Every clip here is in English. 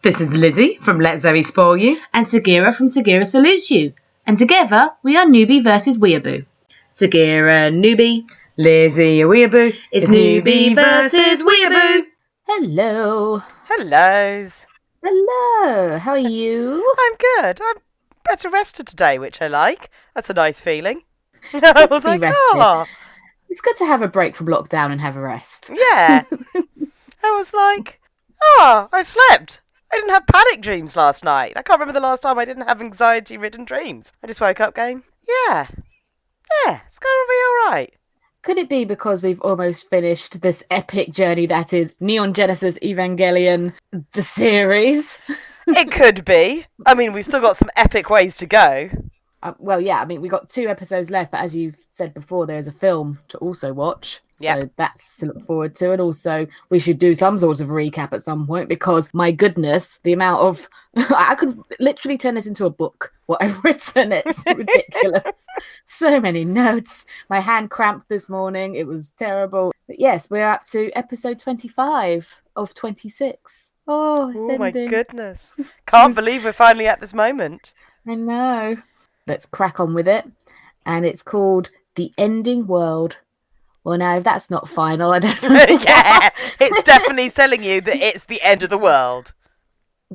This is Lizzie from Let Zoe Spoil You. And Sagira from Sagira Salutes You. And together, we are Newbie versus Weeaboo. Sagira, Newbie. Lizzie, a weeaboo. It's Newbie versus Weeaboo. Hello. Hellos. Hello. How are you? I'm good. I'm better rested today, which I like. That's a nice feeling. I was like, oh. It's good to have a break from lockdown and have a rest. Yeah. I was like, oh, I slept. I didn't have panic dreams last night. I can't remember the last time I didn't have anxiety-ridden dreams. I just woke up going, yeah, it's going to be all right. Could it be because we've almost finished this epic journey that is Neon Genesis Evangelion, the series? It could be. I mean, we've still got some epic ways to go. We got 2 episodes left, but as you've said before, there's a film to also watch. Yeah. So that's to look forward to. And also, we should do some sort of recap at some point because, my goodness, the amount of... I could literally turn this into a book, what I've written. It's ridiculous. So many notes. My hand cramped this morning. It was terrible. But yes, we're up to episode 25 of 26. Oh, it's my ending. Goodness. Can't believe we're finally at this moment. I know. Let's crack on with it. And it's called The Ending World. Well, now, if that's not final, I don't know. Yeah, it's definitely telling you that it's the end of the world.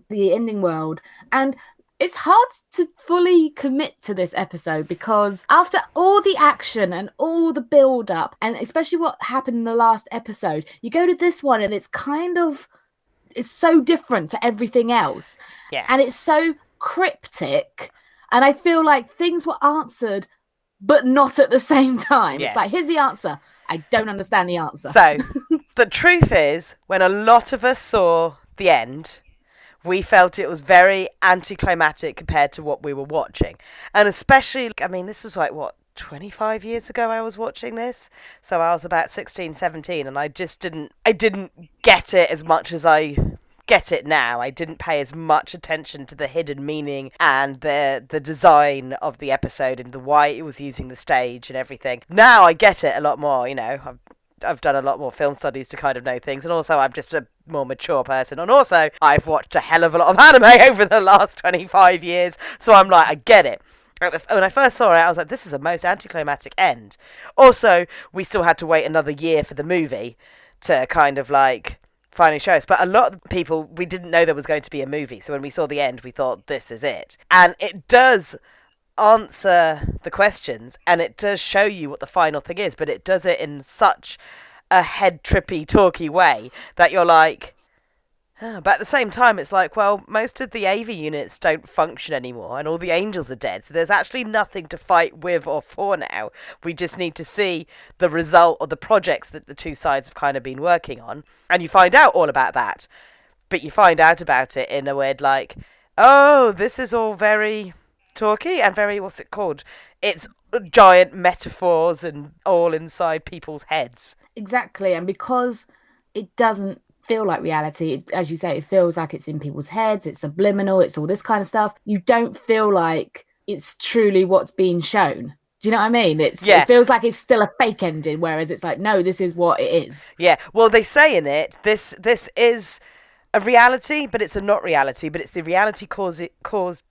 The Ending World. And it's hard to fully commit to this episode because after all the action and all the build-up, and especially what happened in the last episode, you go to this one and it's so different to everything else. Yes. And it's so cryptic. And I feel like things were answered, but not at the same time. Yes. It's like, here's the answer. I don't understand the answer. So, the truth is, when a lot of us saw the end, we felt it was very anticlimactic compared to what we were watching. And especially, I mean, this was like, 25 years ago I was watching this? So I was about 16, 17, and I didn't get it as much as I get it now. I didn't pay as much attention to the hidden meaning and the design of the episode and why it was using the stage and everything. Now I get it a lot more, you know. I've done a lot more film studies to kind of know things, and also I'm just a more mature person, and also I've watched a hell of a lot of anime over the last 25 years, so I'm like, I get it. When I first saw it, I was like, this is the most anticlimactic end. Also, we still had to wait another year for the movie to kind of like finally show us. But a lot of people, we didn't know there was going to be a movie. So when we saw the end, we thought, this is it. And it does answer the questions, and it does show you what the final thing is, but it does it in such a head-trippy, talky way that you're like... But at the same time, it's like, well, most of the AV units don't function anymore and all the angels are dead. So there's actually nothing to fight with or for now. We just need to see the result of the projects that the two sides have kind of been working on. And you find out all about that. But you find out about it in a weird, like, oh, this is all very talky and very, what's it called? It's giant metaphors and all inside people's heads. Exactly. And because it doesn't feel like reality, as you say, it feels like it's in people's heads, it's subliminal, it's all this kind of stuff. You don't feel like it's truly what's being shown. Do you know what I mean? It feels like it's still a fake ending, whereas it's like, no, this is what it is. Yeah, well, they say in it, this is a reality, but it's a not reality, but it's the reality caused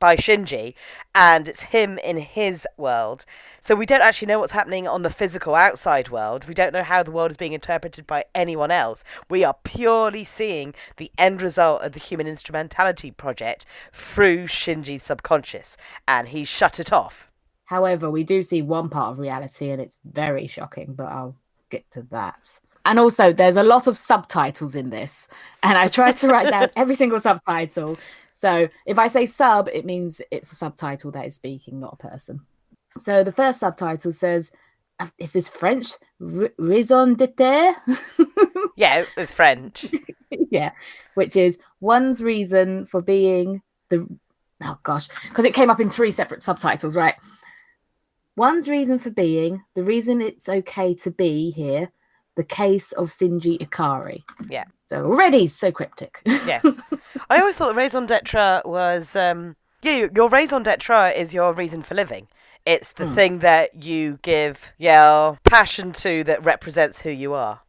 by Shinji, and it's him in his world. So we don't actually know what's happening on the physical outside world. We don't know how the world is being interpreted by anyone else. We are purely seeing the end result of the Human Instrumentality Project through Shinji's subconscious, and he shut it off. However, we do see one part of reality, and it's very shocking, but I'll get to that. And also, there's a lot of subtitles in this, and I tried to write down every single subtitle. So if I say sub, it means it's a subtitle that is speaking, not a person. So the first subtitle says, is this French? Raison d'être? Yeah, it's French. Yeah, which is one's reason for being the... Oh, gosh, because it came up in 3 separate subtitles, right? One's reason for being, the reason it's okay to be here, the case of Shinji Ikari. Yeah. So already so cryptic. Yes. I always thought raison d'etre was... your raison d'etre is your reason for living. It's the thing that you give passion to that represents who you are.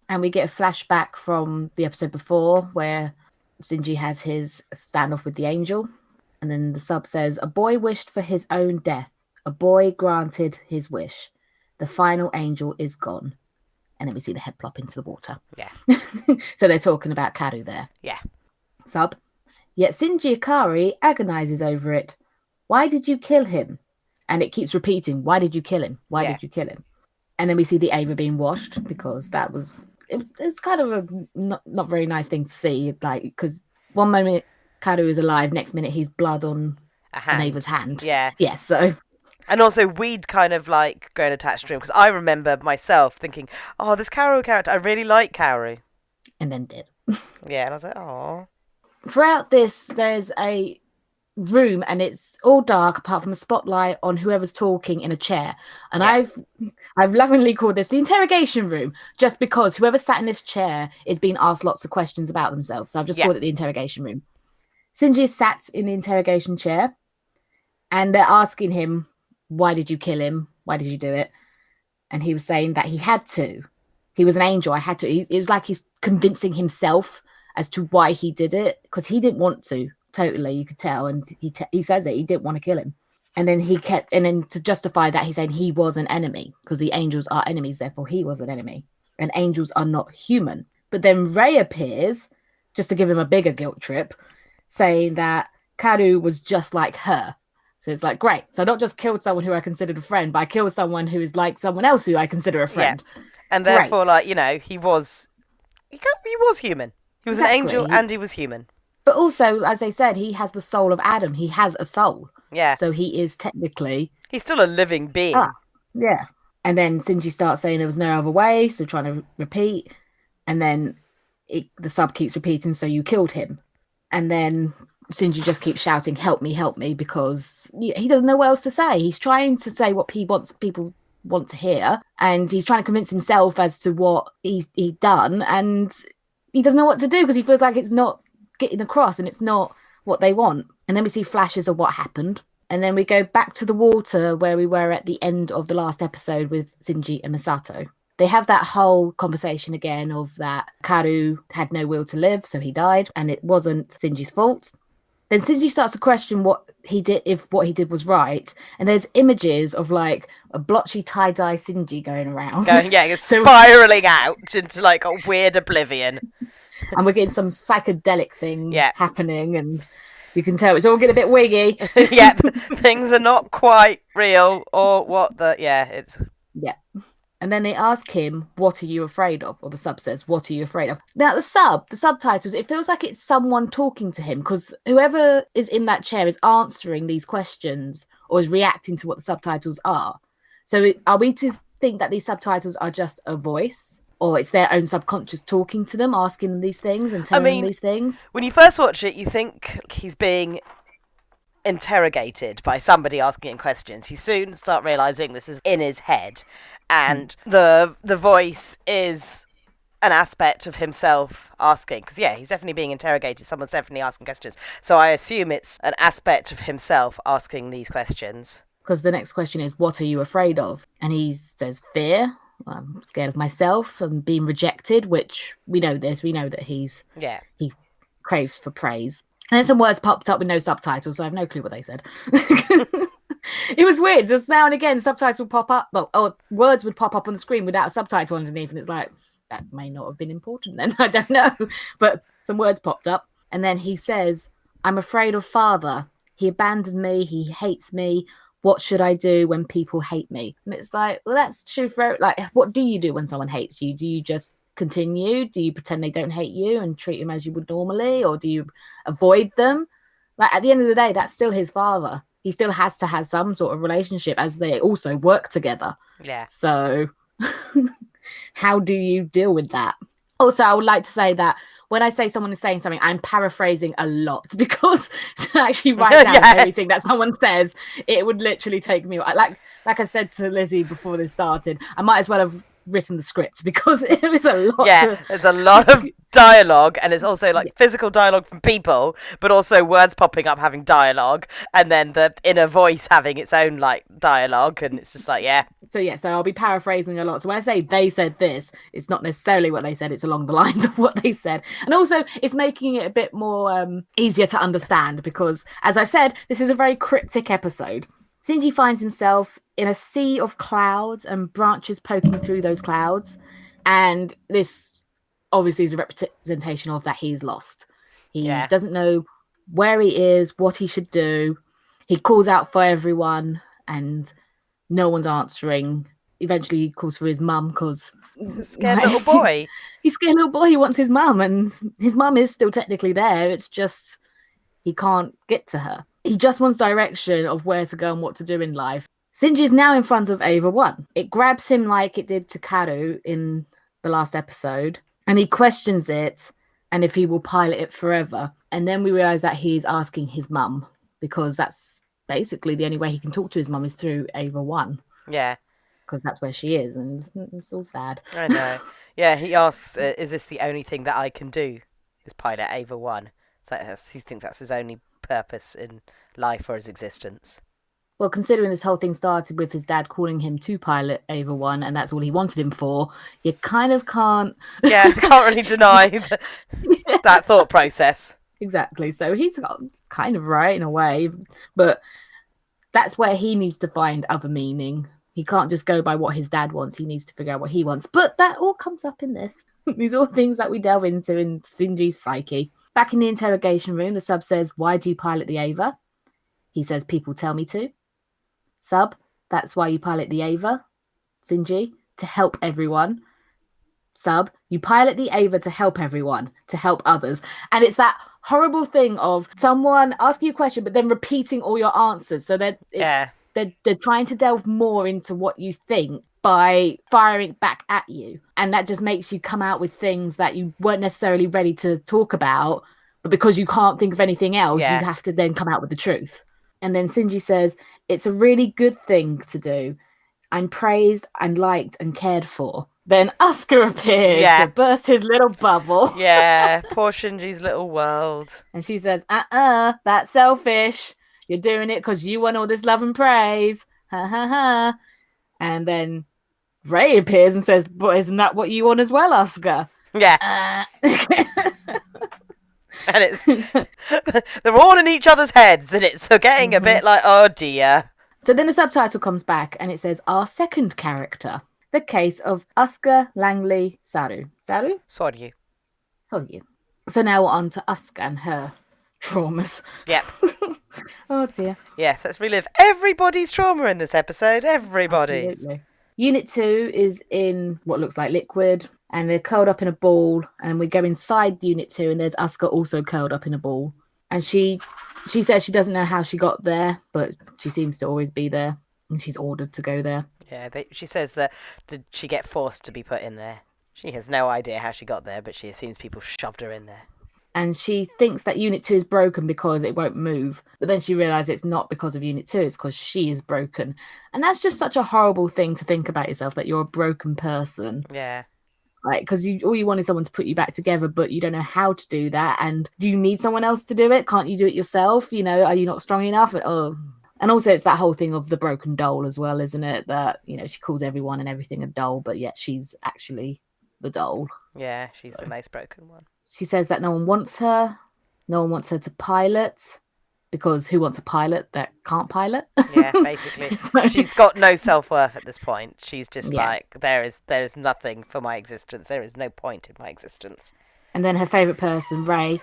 And we get a flashback from the episode before where Shinji has his standoff with the angel. And then the sub says, a boy wished for his own death. A boy granted his wish. The final angel is gone. And then we see the head plop into the water. Yeah. So they're talking about Karu there. Yeah. Sub. Yet Shinji Ikari agonizes over it. Why did you kill him? And it keeps repeating, why did you kill him? Why did you kill him? And then we see the Ava being washed because that was... It's kind of a not very nice thing to see. Like, because one moment Karu is alive, next minute he's blood on an Ava's hand. Yeah. Yeah, so... And also, we'd kind of like grown attached to him because I remember myself thinking, oh, this Kaoru character, I really like Kaoru. And then did. Yeah, and I was like, oh. Throughout this, there's a room and it's all dark apart from a spotlight on whoever's talking in a chair. And I've lovingly called this the interrogation room just because whoever sat in this chair is being asked lots of questions about themselves. So I've just called it the interrogation room. Shinji is sat in the interrogation chair and they're asking him, why did you kill him? Why did you do it? And he was saying that he had to. He was an angel. I had to. It was like he's convincing himself as to why he did it because he didn't want to. Totally, you could tell. And he says it. He didn't want to kill him. And then then to justify that, he's saying he was an enemy because the angels are enemies. Therefore, he was an enemy. And angels are not human. But then Rei appears just to give him a bigger guilt trip, saying that Karu was just like her. So it's like, great. So I not just killed someone who I considered a friend, but I killed someone who is like someone else who I consider a friend. Yeah. And therefore, like, you know, he was human. He was an angel and he was human. But also, as they said, he has the soul of Adam. He has a soul. Yeah. So he is technically... He's still a living being. Yeah. And then Shinji starts saying there was no other way, so trying to repeat. And then the sub keeps repeating, so you killed him. And then Shinji just keeps shouting, help me, because he doesn't know what else to say. He's trying to say what people want to hear, and he's trying to convince himself as to what he done, and he doesn't know what to do because he feels like it's not getting across and it's not what they want. And then we see flashes of what happened. And then we go back to the water where we were at the end of the last episode with Shinji and Misato. They have that whole conversation again of that Karu had no will to live, so he died, and it wasn't Shinji's fault. Then Shinji starts to question what he did, if what he did was right. And there's images of like a blotchy tie-dye Shinji going around. Spiraling out into like a weird oblivion. And we're getting some psychedelic thing happening, and you can tell it's all getting a bit wiggy. Yeah, things are not quite real, or what the... Yeah. And then they ask him, what are you afraid of? Or the sub says, what are you afraid of? Now, the subtitles, it feels like it's someone talking to him because whoever is in that chair is answering these questions or is reacting to what the subtitles are. So are we to think that these subtitles are just a voice, or it's their own subconscious talking to them, asking them these things and telling them these things? When you first watch it, you think he's being interrogated by somebody asking him questions. You soon start realizing this is in his head, and the voice is an aspect of himself asking, because he's definitely being interrogated, someone's definitely asking questions, so I assume it's an aspect of himself asking these questions. Because the next question is, what are you afraid of? And he says fear. I'm scared of myself and being rejected, which we know that he craves for praise. And then some words popped up with no subtitles, so I have no clue what they said. It was weird. Just now and again, subtitles would pop up, or words would pop up on the screen without a subtitle underneath, and it's like, that may not have been important then. I don't know. But some words popped up. And then he says, I'm afraid of father. He abandoned me. He hates me. What should I do when people hate me? And it's like, well, that's true for, like, what do you do when someone hates you? Do you just continue? Do you pretend they don't hate you and treat them as you would normally? Or do you avoid them? Like, at the end of the day, that's still his father. He still has to have some sort of relationship as they also work together. Yeah. So how do you deal with that? Also, I would like to say that when I say someone is saying something, I'm paraphrasing a lot, because to actually write down everything that someone says, it would literally take me, like I said to Lizzie before this started, I might as well have written the script because it was a lot. Yeah, there's a lot of dialogue, and it's also like physical dialogue from people, but also words popping up having dialogue, and then the inner voice having its own like dialogue, and it's just like, So I'll be paraphrasing a lot. So when I say they said this, it's not necessarily what they said, it's along the lines of what they said. And also it's making it a bit more easier to understand because, as I've said, this is a very cryptic episode. Shinji finds himself in a sea of clouds and branches poking through those clouds. And this obviously is a representation of that he's lost. He doesn't know where he is, what he should do. He calls out for everyone and no one's answering. Eventually he calls for his mum because he's a scared little boy. He's a scared little boy. He wants his mum, and his mum is still technically there. It's just he can't get to her. He just wants direction of where to go and what to do in life. Shinji is now in front of Ava 1. It grabs him like it did to Karu in the last episode, and he questions it and if he will pilot it forever. And then we realise that he's asking his mum because that's basically the only way he can talk to his mum is through Ava 1. Yeah. Because that's where she is, and it's all sad. I know. Yeah, he asks, is this the only thing that I can do? Is pilot Ava 1. So he thinks that's his only purpose in life or his existence. Well, considering this whole thing started with his dad calling him to pilot Ava 1, and that's all he wanted him for, you kind of can't... Yeah, can't really deny that thought process. Exactly. So he's kind of right in a way, but that's where he needs to find other meaning. He can't just go by what his dad wants. He needs to figure out what he wants. But that all comes up in this. These are all things that we delve into in Shinji's psyche. Back in the interrogation room, the sub says, "Why do you pilot the Ava?" He says, "People tell me to." Sub, "That's why you pilot the Ava." Shinji, "To help everyone." Sub, "You pilot the Ava to help everyone, to help others." And it's that horrible thing of someone asking you a question, but then repeating all your answers. So that they're trying to delve more into what you think by firing back at you. And that just makes you come out with things that you weren't necessarily ready to talk about, but because you can't think of anything else, you have to then come out with the truth. And then Shinji says, "It's a really good thing to do. I'm praised and liked and cared for." Then Asuka appears to burst his little bubble. Yeah, poor Shinji's little world. And she says, "That's selfish. You're doing it because you want all this love and praise. Ha ha ha." And then Ray appears and says, "But isn't that what you want as well, Asuka?" Yeah. And it's they're all in each other's heads, and it's getting a bit like, oh dear. So then the subtitle comes back and it says, "Our second character, the case of Asuka Langley Saru." Sorry. So now we're on to Asuka and her traumas. Yep. Oh dear. Yes, let's relive everybody's trauma in this episode. Everybody's. Absolutely. Unit 2 is in what looks like liquid, and they're curled up in a ball, and we go inside Unit 2 and there's Asuka also curled up in a ball. And she says she doesn't know how she got there, but she seems to always be there, and she's ordered to go there. Yeah, she says that did she get forced to be put in there? She has no idea how she got there, but she assumes people shoved her in there. And she thinks that Unit 2 is broken because it won't move. But then she realises it's not because of Unit 2, it's because she is broken. And that's just such a horrible thing to think about yourself, that you're a broken person. Yeah. Like, because all you want is someone to put you back together, but you don't know how to do that. And do you need someone else to do it? Can't you do it yourself? You know, are you not strong enough? And also it's that whole thing of the broken doll as well, isn't it? That, you know, she calls everyone and everything a doll, but yet she's actually the doll. Yeah, she's the most broken one. She says that no one wants her to pilot, because who wants a pilot that can't pilot? Yeah, basically. She's got no self-worth at this point. She's just like, there is nothing for my existence. There is no point in my existence. And then her favourite person, Ray.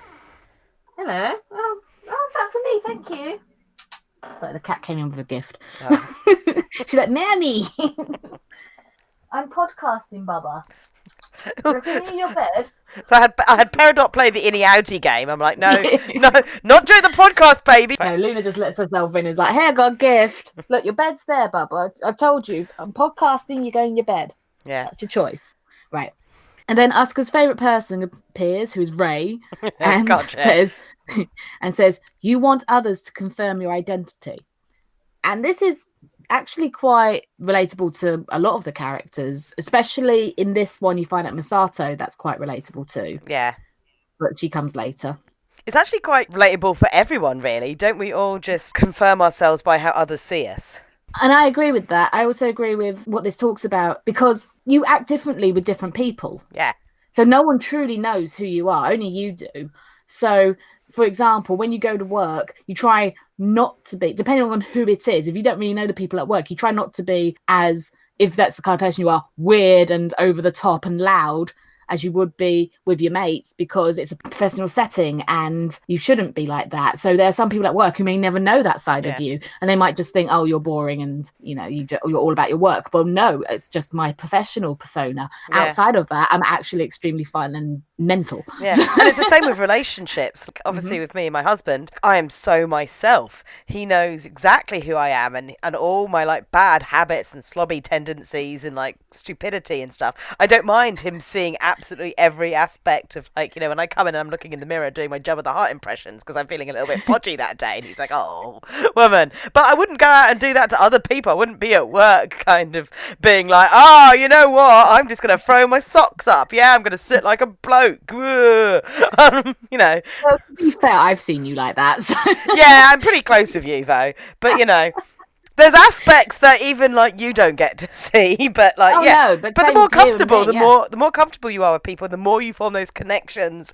Hello. Oh, is that for me? Thank you. Sorry, the cat came in with a gift. Oh. She's like, "Mammy, I'm podcasting, Bubba. You're in your bed." So I had Peridot play the innie outie game. I'm like, no, not during the podcast, baby. No, Luna just lets herself in. Is like, "Hey, I got a gift. Look, your bed's there, Bubba. I've told you. I'm podcasting. You go in your bed. Yeah, that's your choice, right?" And then Asuka's favourite person appears, who is Ray, and says, "You want others to confirm your identity." And this is actually quite relatable to a lot of the characters, especially in this one. You find out Misato, that's quite relatable too, Yeah. but she comes later. It's actually quite relatable for everyone, really. Don't we all just confirm ourselves by how others see us? And I agree with that. I also agree with what this talks about, because you act differently with different people. Yeah. So no one truly knows who you are, only you do. So, for example, when you go to work, you try not to be, depending on who it is, if you don't really know the people at work, you try not to be as, if that's the kind of person you are, weird and over the top and loud as you would be with your mates, because it's a professional setting and you shouldn't be like that. So there are some people at work who may never know that side of you, and they might just think, oh, you're boring and you're all about your work. But no, it's just my professional persona. Outside of that, I'm actually extremely fun and mental. And it's the same with relationships. Like, obviously with me and my husband, I am so myself. He knows exactly who I am, and all my like bad habits and slobby tendencies and like stupidity and stuff. I don't mind him seeing absolutely every aspect of, like, when I come in and I'm looking in the mirror doing my Jabba the Hutt impressions because I'm feeling a little bit podgy that day, and he's like, oh, woman. But I wouldn't go out and do that to other people. I wouldn't be at work kind of being like, oh, you know what, I'm just going to throw my socks up. Yeah, I'm going to sit like a bloke. Well, to be fair, I've seen you like that. So. Yeah, I'm pretty close with you, though. But, there's aspects that even like you don't get to see, but like but the more comfortable, the more comfortable you are with people, the more you form those connections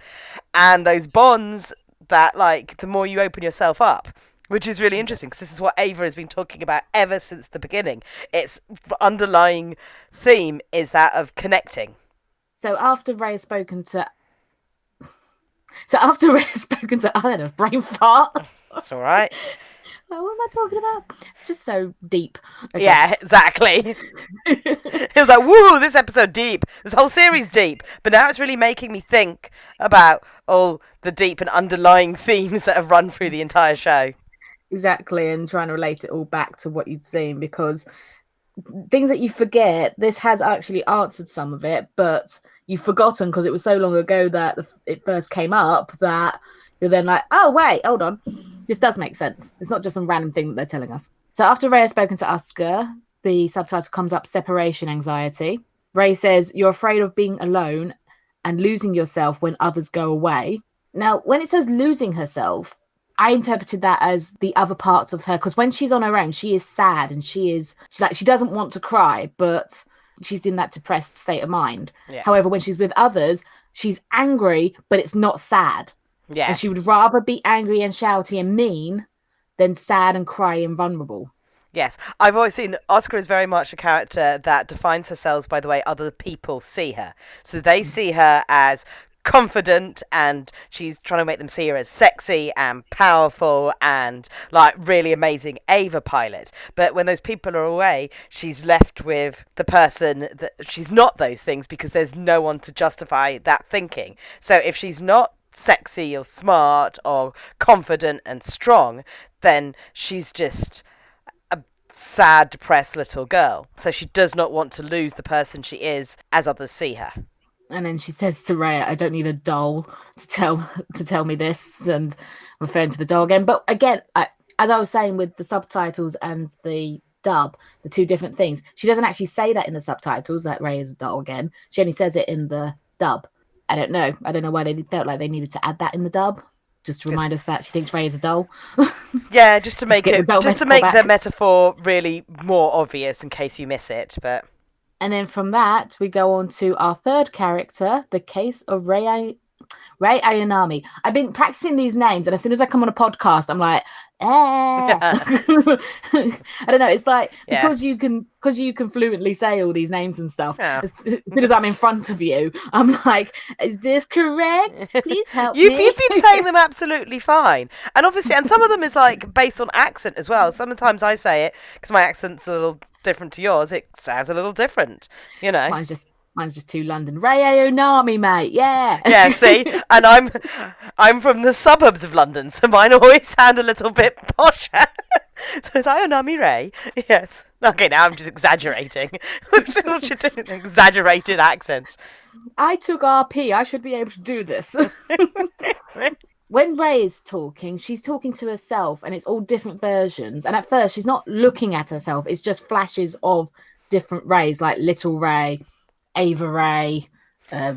and those bonds, that like the more you open yourself up, which is really interesting, because this is what Ava has been talking about ever since the beginning. Its underlying theme is that of connecting. So after Ray has spoken to I had a brain fart. That's all right. What am I talking about? It's just so deep. Okay. Yeah, exactly. It was like, woo, this episode deep. This whole series deep. But now it's really making me think about all the deep and underlying themes that have run through the entire show. Exactly, and trying to relate it all back to what you'd seen, because things that you forget, this has actually answered some of it, but you've forgotten because it was so long ago that it first came up that you're then like, oh, wait, hold on. This does make sense. It's not just some random thing that they're telling us. So after Ray has spoken to Asuka, the subtitle comes up, separation anxiety. Ray says, you're afraid of being alone and losing yourself when others go away. Now, when it says losing herself, I interpreted that as the other parts of her, because when she's on her own, she is sad and she's like, she doesn't want to cry, but she's in that depressed state of mind. Yeah. However, when she's with others, she's angry, but it's not sad. Yeah. And she would rather be angry and shouty and mean than sad and cry and vulnerable. Yes. I've always seen Asuka is very much a character that defines herself by the way other people see her. So they see her as confident, and she's trying to make them see her as sexy and powerful and like really amazing Ava pilot. But when those people are away, she's left with the person that she's not those things, because there's no one to justify that thinking. So if she's not sexy or smart or confident and strong, then she's just a sad, depressed little girl. So she does not want to lose the person she is as others see her. And then she says to Rhea, I don't need a doll to tell me this, and referring to the doll again. But again, as I was saying with the subtitles and the dub, the two different things, she doesn't actually say that in the subtitles, that Rhea is a doll again. She only says it in the dub. I don't know why they felt like they needed to add that in the dub. Just to remind us that she thinks Rhea is a doll. Yeah, just to make the metaphor really more obvious in case you miss it, but... And then from that, we go on to our third character, the case of Rei Ayanami. I've been practicing these names, and as soon as I come on a podcast, I'm like, I don't know. It's like, because you can fluently say all these names and stuff. Yeah. As soon as I'm in front of you, I'm like, is this correct? Please help me. You've been saying them absolutely fine. And obviously, and some of them is like based on accent as well. Sometimes I say it because my accent's a little different to yours. It sounds a little different, Mine's just too London. Rei Ayanami, mate. Yeah. Yeah, see? And I'm from the suburbs of London, so mine always sound a little bit posher. So it's Ayanami Ray. Yes. Okay, now I'm just exaggerating. What you doing? Exaggerated accents. I took RP. I should be able to do this. when Ray is talking, she's talking to herself, and it's all different versions. And at first, she's not looking at herself; it's just flashes of different Rays, like Little Ray, Ava Ray,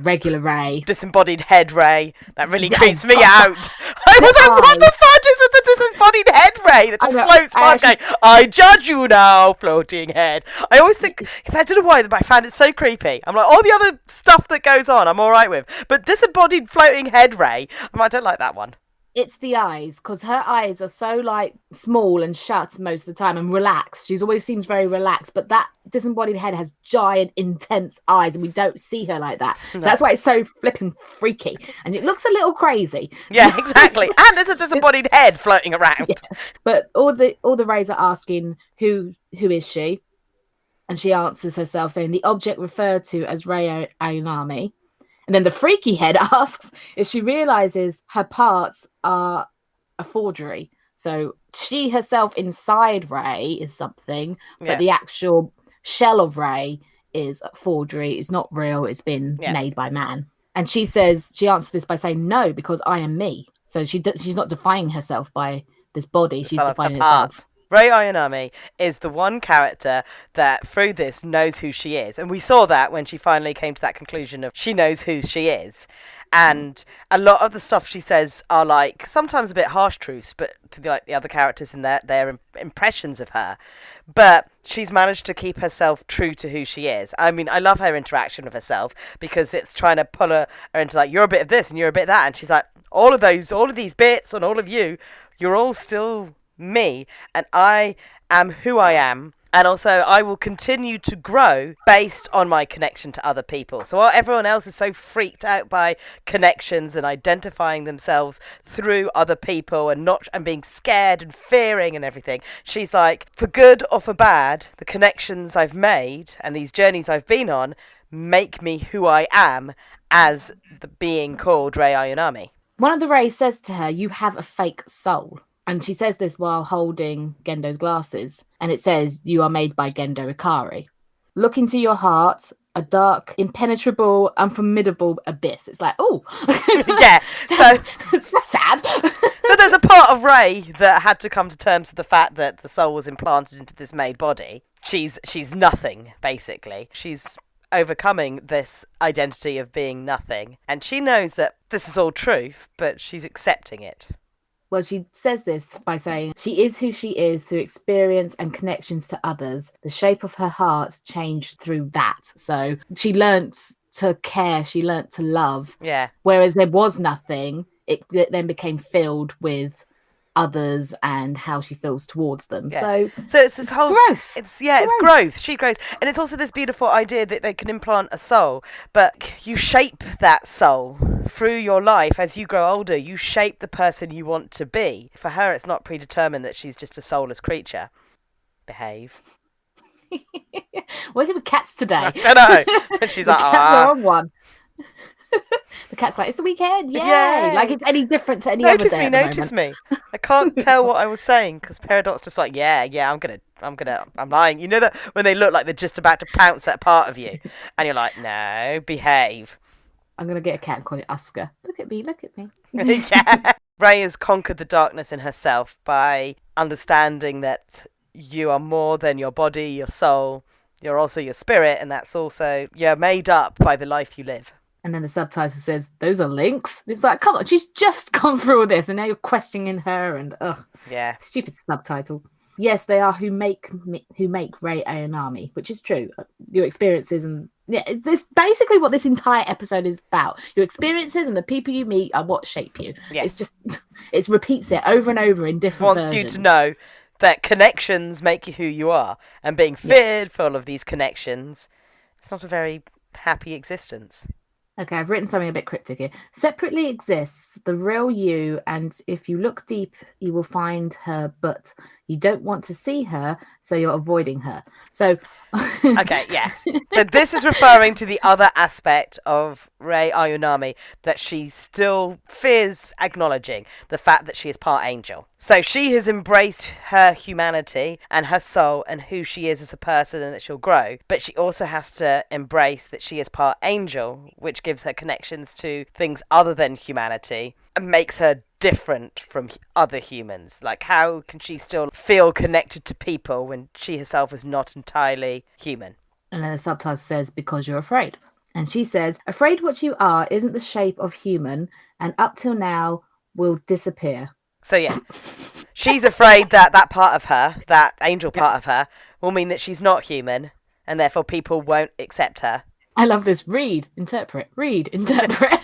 regular Ray, disembodied head Ray. That really Yeah, creeps oh, me God. out. I was like, what the fudge is with the disembodied head Ray that I just know, floats I past actually- going, I judge you now, floating head. I always think, I don't know why, but I found it so creepy. I'm like, all the other stuff that goes on, I'm all right with. But disembodied floating head Ray, I don't like that one. It's the eyes, because her eyes are so like small and shut most of the time and relaxed. She's always seems very relaxed, but that disembodied head has giant, intense eyes, and we don't see her like that. So that's why it's so flipping freaky, and it looks a little crazy. Yeah, exactly. And there's a disembodied head floating around. Yeah. But all the Rays are asking who is she, and she answers herself saying the object referred to as Ray Aonami. And then the freaky head asks if she realizes her parts are a forgery. So she herself inside Ray is something, Yeah. but the actual shell of Ray is a forgery. It's not real. It's been made by man. And she answers this by saying no, because I am me. So she's not defining herself by this body. She's Some of her defining herself. parts. Ray Aonami is the one character that through this knows who she is, and we saw that when she finally came to that conclusion of she knows who she is. And a lot of the stuff she says are like sometimes a bit harsh truths, but to the other characters in their impressions of her. But she's managed to keep herself true to who she is. I mean, I love her interaction with herself because it's trying to pull her into like, you're a bit of this and you're a bit of that, and she's like, all of these bits and all of you're all still me, and I am who I am, and also I will continue to grow based on my connection to other people. So while everyone else is so freaked out by connections and identifying themselves through other people and being scared and fearing and everything, she's like, for good or for bad, the connections I've made and these journeys I've been on make me who I am as the being called Ray Aonami. One of the Rays says to her, "You have a fake soul." And she says this while holding Gendo's glasses. And it says, "You are made by Gendo Ikari. Look into your heart, a dark, impenetrable, unformidable abyss." It's like, oh. Yeah, so That's sad. so there's a part of Ray that had to come to terms with the fact that the soul was implanted into this made body. She's nothing, basically. She's overcoming this identity of being nothing. And she knows that this is all truth, but she's accepting it. Well, she says this by saying she is who she is through experience and connections to others. The shape of her heart changed through that. So she learnt to care. She learnt to love. Yeah. Whereas there was nothing, it then became filled with others and how she feels towards them. Yeah. So it's this whole growth. It's growth. She grows, and it's also this beautiful idea that they can implant a soul, but you shape that soul through your life as you grow older. You shape the person you want to be. For her, it's not predetermined that she's just a soulless creature. Behave. What is it with cats today? I don't know. And she's The like, cats are on one. The cat's like, it's the weekend, yay! Yay. Like it's any different to any other day. Notice me. I can't tell what I was saying because Peridot's just like, yeah, I'm lying. You know that when they look like they're just about to pounce at a part of you, and you're like, no, behave. I'm gonna get a cat and call it Oscar. Look at me, look at me. Yeah. Ray has conquered the darkness in herself by understanding that you are more than your body, your soul. You're also your spirit, and that's also you're made up by the life you live. And then the subtitle says, "Those are links." It's like, come on, she's just gone through all this, and now you're questioning her, and Yeah. stupid subtitle. Yes, they are who make Ray Aonami, which is true. Your experiences and this basically what this entire episode is about. Your experiences and the people you meet are what shape you. Yes. It's just it repeats it over and over in different Wants versions. you to know that connections make you who you are, and being fearful of these connections, it's not a very happy existence. Okay, I've written something a bit cryptic here. Separately exists the real you, and if you look deep, you will find her, but you don't want to see her, so you're avoiding her. So, Okay, yeah. So this is referring to the other aspect of Ray Aonami that she still fears acknowledging, the fact that she is part angel. So she has embraced her humanity and her soul and who she is as a person and that she'll grow, but she also has to embrace that she is part angel, which gives her connections to things other than humanity, makes her different from other humans? Like, how can she still feel connected to people when she herself is not entirely human? And then the subtitle says, because you're afraid. And she says, afraid what you are isn't the shape of human, and up till now will disappear. So yeah, she's afraid that that part of her, that angel part of her, will mean that she's not human, and therefore people won't accept her. I love this. Read, interpret. Read, interpret.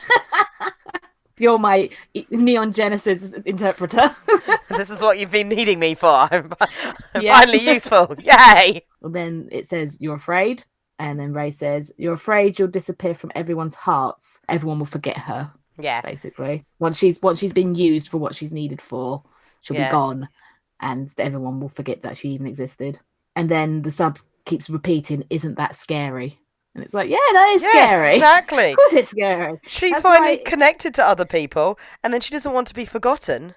You're my Neon Genesis interpreter. This is what you've been needing me for. I'm finally useful. Yay! And then it says, you're afraid. And then Ray says, you're afraid you'll disappear from everyone's hearts. Everyone will forget her. Yeah. Basically. Once she's been used for what she's needed for, she'll be gone. And everyone will forget that she even existed. And then the sub keeps repeating, isn't that scary? And it's like, yeah, that is scary. Exactly. Of course it's scary. She's That's finally why... connected to other people, and then she doesn't want to be forgotten.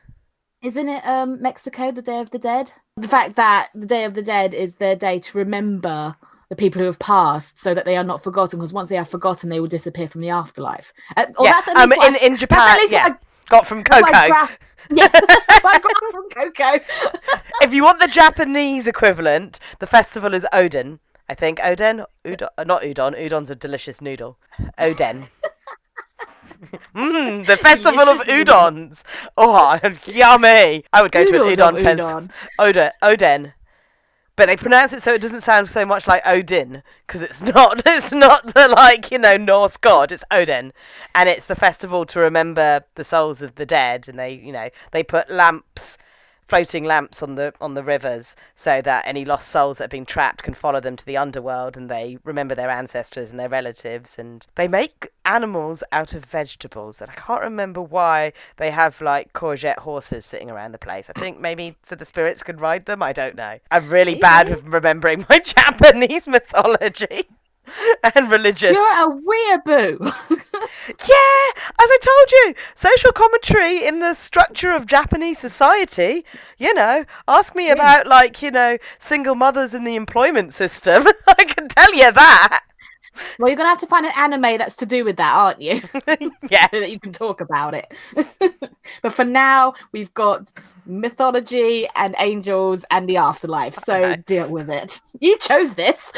Isn't it Mexico, the Day of the Dead? The fact that the Day of the Dead is their day to remember the people who have passed so that they are not forgotten, because once they are forgotten, they will disappear from the afterlife. That's at least in Japan, got from Coco. Yes, I got from Coco. If you want the Japanese equivalent, the festival is Oden. I think Oden, not udon. Udon's a delicious noodle. Oden. The festival of udons. Oh, yummy! I would go to an udon festival. Oden. But they pronounce it so it doesn't sound so much like Odin, because it's not. It's not the Norse god. It's Odin, and it's the festival to remember the souls of the dead. And they put floating lamps on the rivers, so that any lost souls that have been trapped can follow them to the underworld, and they remember their ancestors and their relatives. And they make animals out of vegetables, and I can't remember why they have courgette horses sitting around the place. I think maybe so the spirits could ride them. I don't know. I'm really bad with remembering my Japanese mythology and religious. You're a weeaboo. Yeah, as I told you, social commentary in the structure of Japanese society. Ask me about single mothers in the employment system. I can tell you that. Well, you're going to have to find an anime that's to do with that, aren't you? Yeah. So that you can talk about it. But for now, we've got mythology and angels and the afterlife. So deal with it. You chose this.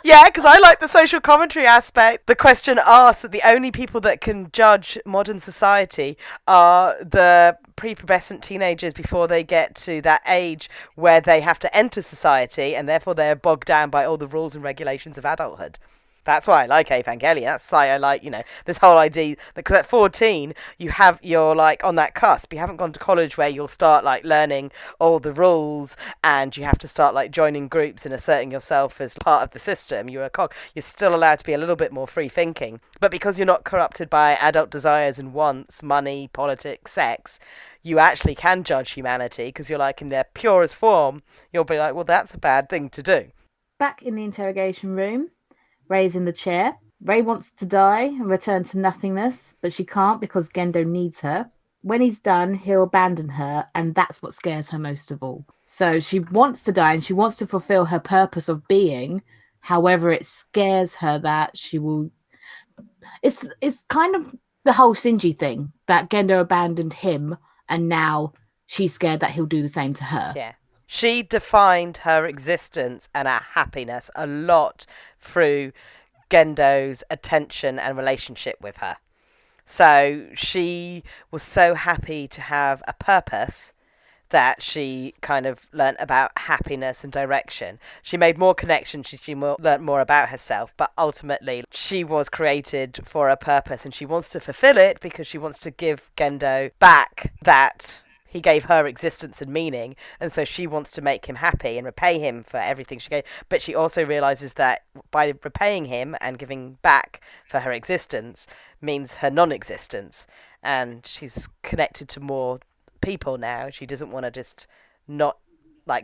Yeah, because I like the social commentary aspect. The question asks that the only people that can judge modern society are the prepubescent teenagers before they get to that age where they have to enter society, and therefore they're bogged down by all the rules and regulations of adulthood. That's why I like Evangelion. That's why I like, this whole idea. Because at 14, you're on that cusp. You haven't gone to college where you'll start learning all the rules, and you have to start joining groups and asserting yourself as part of the system. You're still allowed to be a little bit more free thinking. But because you're not corrupted by adult desires and wants, money, politics, sex, you actually can judge humanity, because you're in their purest form. You'll be well, that's a bad thing to do. Back in the interrogation room, Ray's in the chair. Ray wants to die and return to nothingness, but she can't because Gendo needs her. When he's done, he'll abandon her, and that's what scares her most of all. So she wants to die and she wants to fulfill her purpose of being. However, it scares her that she will... It's kind of the whole Shinji thing, that Gendo abandoned him, and now she's scared that he'll do the same to her. Yeah. She defined her existence and her happiness a lot through Gendo's attention and relationship with her. So she was so happy to have a purpose that she kind of learnt about happiness and direction. She made more connections, she learnt more about herself, but ultimately she was created for a purpose, and she wants to fulfill it because she wants to give Gendo back that he gave her existence and meaning, and so she wants to make him happy and repay him for everything she gave. But she also realizes that by repaying him and giving back for her existence means her non-existence, and she's connected to more people now. She doesn't want to just not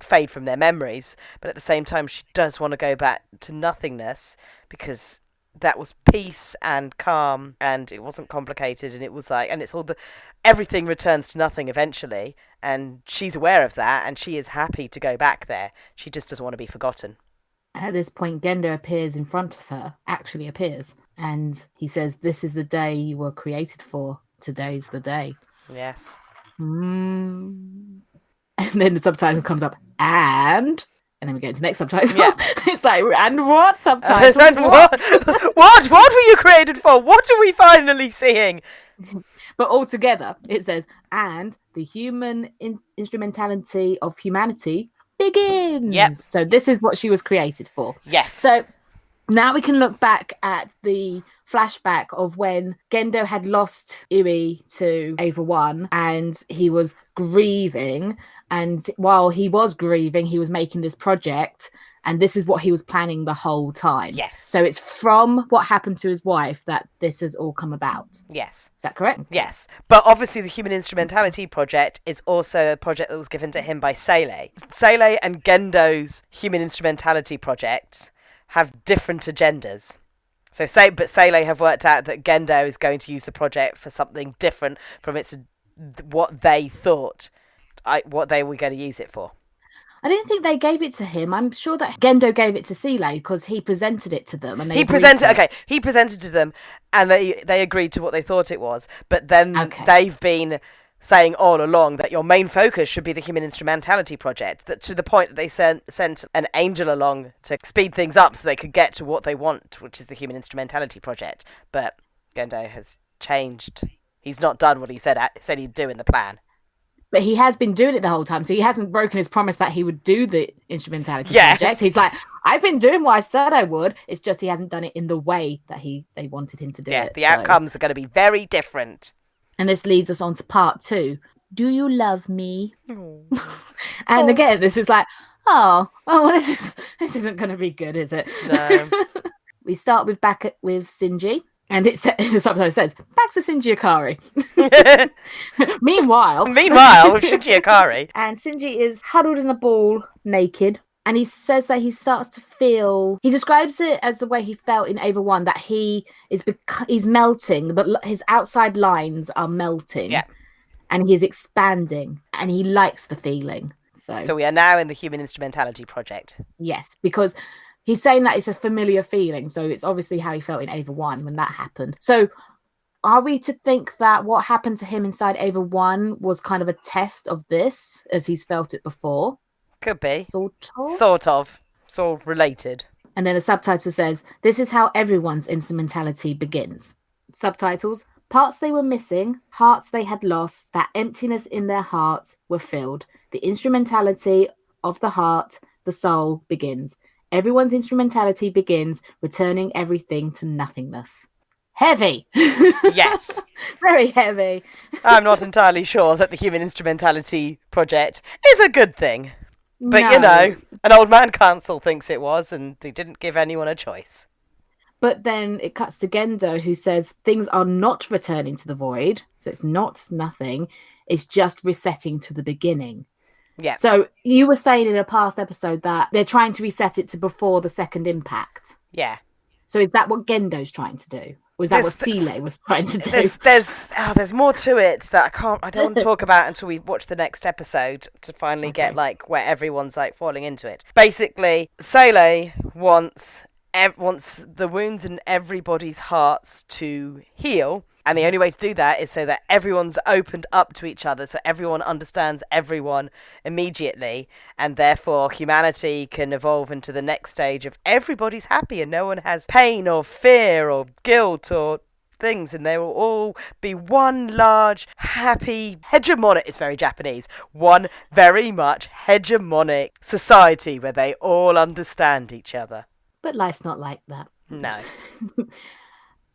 fade from their memories, but at the same time she does want to go back to nothingness, because that was peace and calm, and it wasn't complicated, and it was and it's everything returns to nothing eventually, and she's aware of that, and she is happy to go back there. She just doesn't want to be forgotten. And at this point, Gendo appears in front of her, actually appears, and he says, "This is the day you were created for. Today's the day." Yes. And then the subtitle comes up, and then we go into the next subtitle. Yeah. It's like, and what subtitle? And what were you created for? What are we finally seeing? But altogether, it says, and the human instrumentality of humanity begins. Yep. So this is what she was created for. Yes. So now we can look back at the flashback of when Gendo had lost Ui to Ava 1 and he was grieving. And while he was grieving, he was making this project. And this is what he was planning the whole time. Yes. So it's from what happened to his wife that this has all come about. Yes. Is that correct? Yes. But obviously the Human Instrumentality Project is also a project that was given to him by Sele. Sele and Gendo's Human Instrumentality Project have different agendas. So Sele have worked out that Gendo is going to use the project for something different from what they thought what they were going to use it for. I didn't think they gave it to him. I'm sure that Gendo gave it to Sele because he presented it to them, and He presented to them, and they agreed to what they thought it was. But then they've been saying all along that your main focus should be the Human Instrumentality Project. That to the point that they sent an angel along to speed things up so they could get to what they want, which is the Human Instrumentality Project. But Gendo has changed. He's not done what he said he'd do in the plan. But he has been doing it the whole time, so he hasn't broken his promise that he would do the instrumentality project. He's like, I've been doing what I said I would. It's just he hasn't done it in the way that they wanted him to do it. Yeah, the outcomes are going to be very different. And this leads us on to part 2. Do you love me? And again, this is like, this isn't going to be good, is it? No. We start with Shinji. And the subtitle says, back to Shinji Ikari. Meanwhile, with Shinji Ikari. And Shinji is huddled in a ball, naked. And he says that he starts to feel... He describes it as the way he felt in Ava 1, that he's melting, but his outside lines are melting. Yeah. And he's expanding. And he likes the feeling. So we are now in the Human Instrumentality Project. Yes, because... He's saying that it's a familiar feeling, so it's obviously how he felt in Ava 1 when that happened. So are we to think that what happened to him inside Ava 1 was kind of a test of this, as he's felt it before? Could be. Sort of. It's all related. And then the subtitle says, this is how everyone's instrumentality begins. Subtitles, parts they were missing, hearts they had lost, that emptiness in their hearts were filled. The instrumentality of the heart, the soul, begins. Everyone's instrumentality begins, returning everything to nothingness. Heavy! Yes. Very heavy. I'm not entirely sure that the Human Instrumentality Project is a good thing. But, No. an old man council thinks it was, and they didn't give anyone a choice. But then it cuts to Gendo, who says things are not returning to the void. So it's not nothing. It's just resetting to the beginning. Yeah. So you were saying in a past episode that they're trying to reset it to before the second impact. Yeah. So is that what Gendo's trying to do? Or is that what Sele was trying to do? There's more to it that I don't want to talk about until we watch the next episode to finally get where everyone's falling into it. Basically, Sele wants the wounds in everybody's hearts to heal. And the only way to do that is so that everyone's opened up to each other, so everyone understands everyone immediately, and therefore humanity can evolve into the next stage of everybody's happy and no one has pain or fear or guilt or things, and they will all be one large, happy, hegemonic, it's very Japanese, one very much hegemonic society where they all understand each other. But life's not like that. No.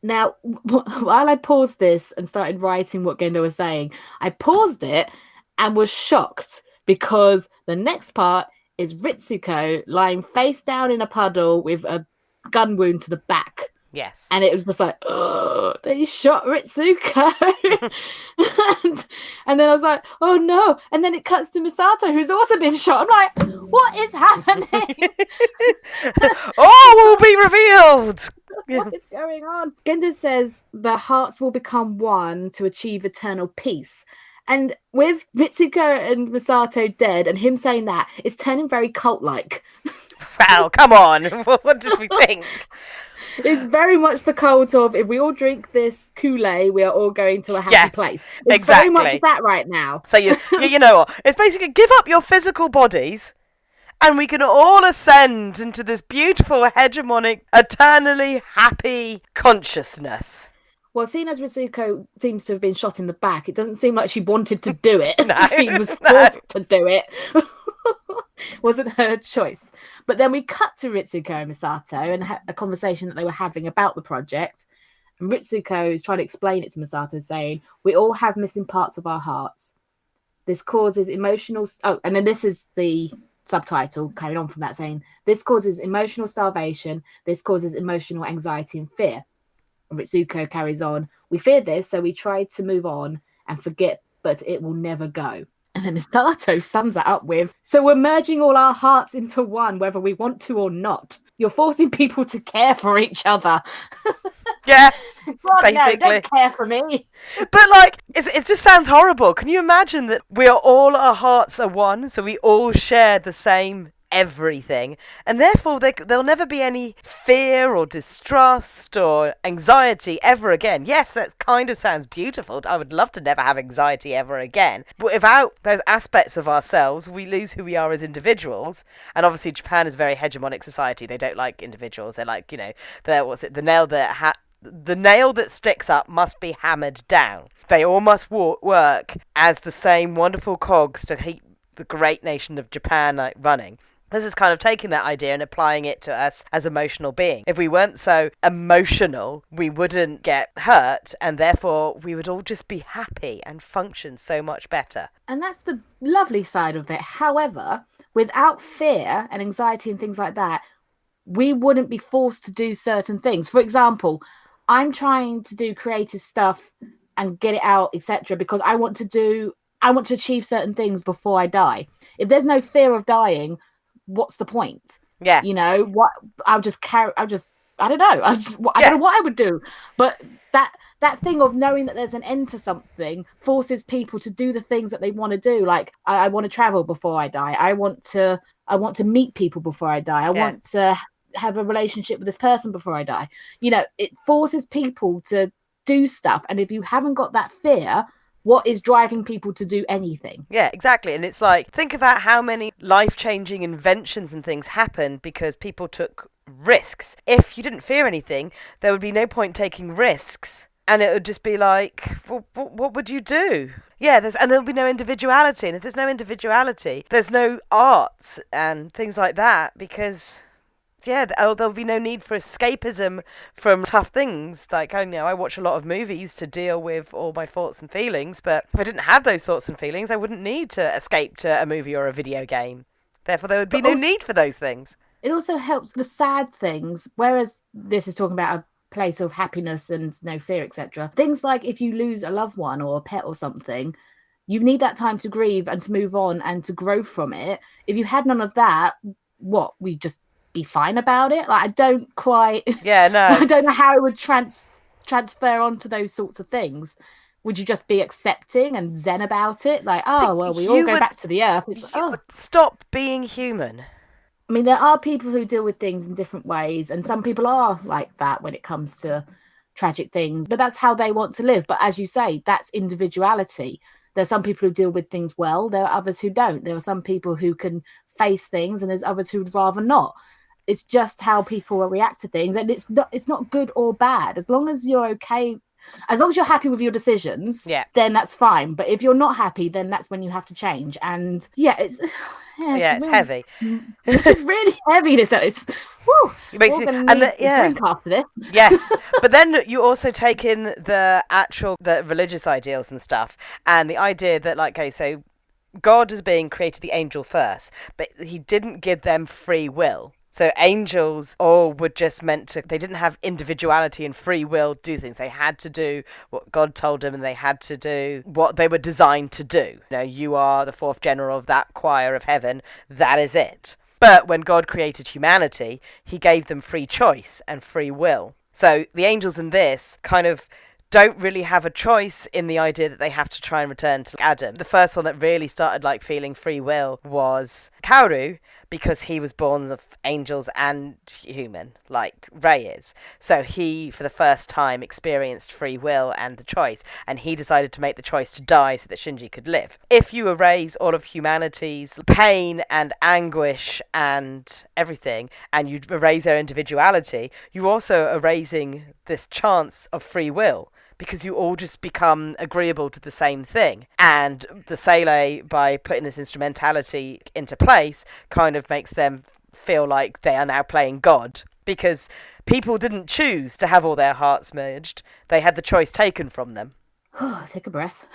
Now, while I paused this and started writing what Gendo was saying, I paused it and was shocked because the next part is Ritsuko lying face down in a puddle with a gun wound to the back. Yes. And it was just like, oh, they shot Ritsuko. and then I was like, oh no. And then it cuts to Misato, who's also been shot. I'm like, what is happening? All will be revealed. What is going on? Gendo says the hearts will become one to achieve eternal peace. And with Ritsuko and Misato dead and him saying that, it's turning very cult-like. Wow, come on. What did we think? It's very much the cult of if we all drink this Kool-Aid, we are all going to a happy Yes, place. It's exactly. very much that right now. So you know what? It's basically give up your physical bodies, and we can all ascend into this beautiful, hegemonic, eternally happy consciousness. Well, seeing as Ritsuko seems to have been shot in the back, it doesn't seem like she wanted to do it. No, She was no. forced to do it. Wasn't her choice. But then we cut to Ritsuko and Misato and a conversation that they were having about the project. And Ritsuko is trying to explain it to Misato, saying, we all have missing parts of our hearts. This causes emotional... Oh, and then this is the subtitle carrying on from that, saying, this causes emotional starvation. This causes emotional anxiety and fear. And Ritsuko carries on, we feared this, so we tried to move on and forget, but it will never go. And then Misato sums that up with, so we're merging all our hearts into one, whether we want to or not. You're forcing people to care for each other. Yeah, God, basically. No, don't care for me. But like, it just sounds horrible. Can you imagine that we are all, our hearts are one, so we all share the same everything, and therefore there'll never be any fear or distrust or anxiety ever again. Yes, that kind of sounds beautiful. I would love to never have anxiety ever again. But without those aspects of ourselves, we lose who we are as individuals. And obviously Japan is a very hegemonic society. They don't like individuals. They're like, the nail that sticks up must be hammered down. They all must work as the same wonderful cogs to keep the great nation of Japan running. This is kind of taking that idea and applying it to us as emotional beings. If we weren't so emotional, we wouldn't get hurt, and therefore we would all just be happy and function so much better. And that's the lovely side of it. However, without fear and anxiety and things like that, we wouldn't be forced to do certain things. For example, I'm trying to do creative stuff and get it out, etc., because I want to achieve certain things before I die. If there's no fear of dying, what's the point? Yeah. I don't know. I don't know what I would do. But that thing of knowing that there's an end to something forces people to do the things that they want to do. Like, I want to travel before I die. I want to meet people before I die. I want to have a relationship with this person before I die. It forces people to do stuff. And if you haven't got that fear, what is driving people to do anything? Yeah, exactly. And it's like, think about how many life-changing inventions and things happened because people took risks. If you didn't fear anything, there would be no point taking risks. And it would just be like, well, what would you do? Yeah, there'll be no individuality. And if there's no individuality, there's no arts and things like that because... yeah, there'll be no need for escapism from tough things. Like, I watch a lot of movies to deal with all my thoughts and feelings, but if I didn't have those thoughts and feelings, I wouldn't need to escape to a movie or a video game. Therefore, there would be no need for those things. It also helps the sad things, whereas this is talking about a place of happiness and no fear, etc. Things like if you lose a loved one or a pet or something, you need that time to grieve and to move on and to grow from it. If you had none of that, we just be fine about it? Like, I don't quite... Yeah, no. I don't know how it would transfer onto those sorts of things. Would you just be accepting and zen about it? Like, we all go back to the earth. It's would stop being human. I mean, there are people who deal with things in different ways, and some people are like that when it comes to tragic things, but that's how they want to live. But as you say, that's individuality. There are some people who deal with things well. There are others who don't. There are some people who can face things, and there's others who would rather not. It's just how people will react to things, and it's not good or bad. As long as you're okay, as long as you're happy with your decisions, then that's fine. But if you're not happy, then that's when you have to change. And it's really, heavy. It's really heavy. It's woo. Drink after this. Yes, but then you also take in the religious ideals and stuff, and the idea that so God as being created the angel first, but he didn't give them free will. So angels all were just they didn't have individuality and free will to do things. They had to do what God told them, and they had to do what they were designed to do. You are the fourth general of that choir of heaven. That is it. But when God created humanity, he gave them free choice and free will. So the angels in this kind of don't really have a choice in the idea that they have to try and return to Adam. The first one that really started like feeling free will was Kaoru, because he was born of angels and human, like Rei is. So he, for the first time, experienced free will and the choice, and he decided to make the choice to die so that Shinji could live. If you erase all of humanity's pain and anguish and everything, and you erase their individuality, you're also erasing this chance of free will, because you all just become agreeable to the same thing. And the Sele, by putting this instrumentality into place, kind of makes them feel like they are now playing God, because people didn't choose to have all their hearts merged. They had the choice taken from them. Take a breath.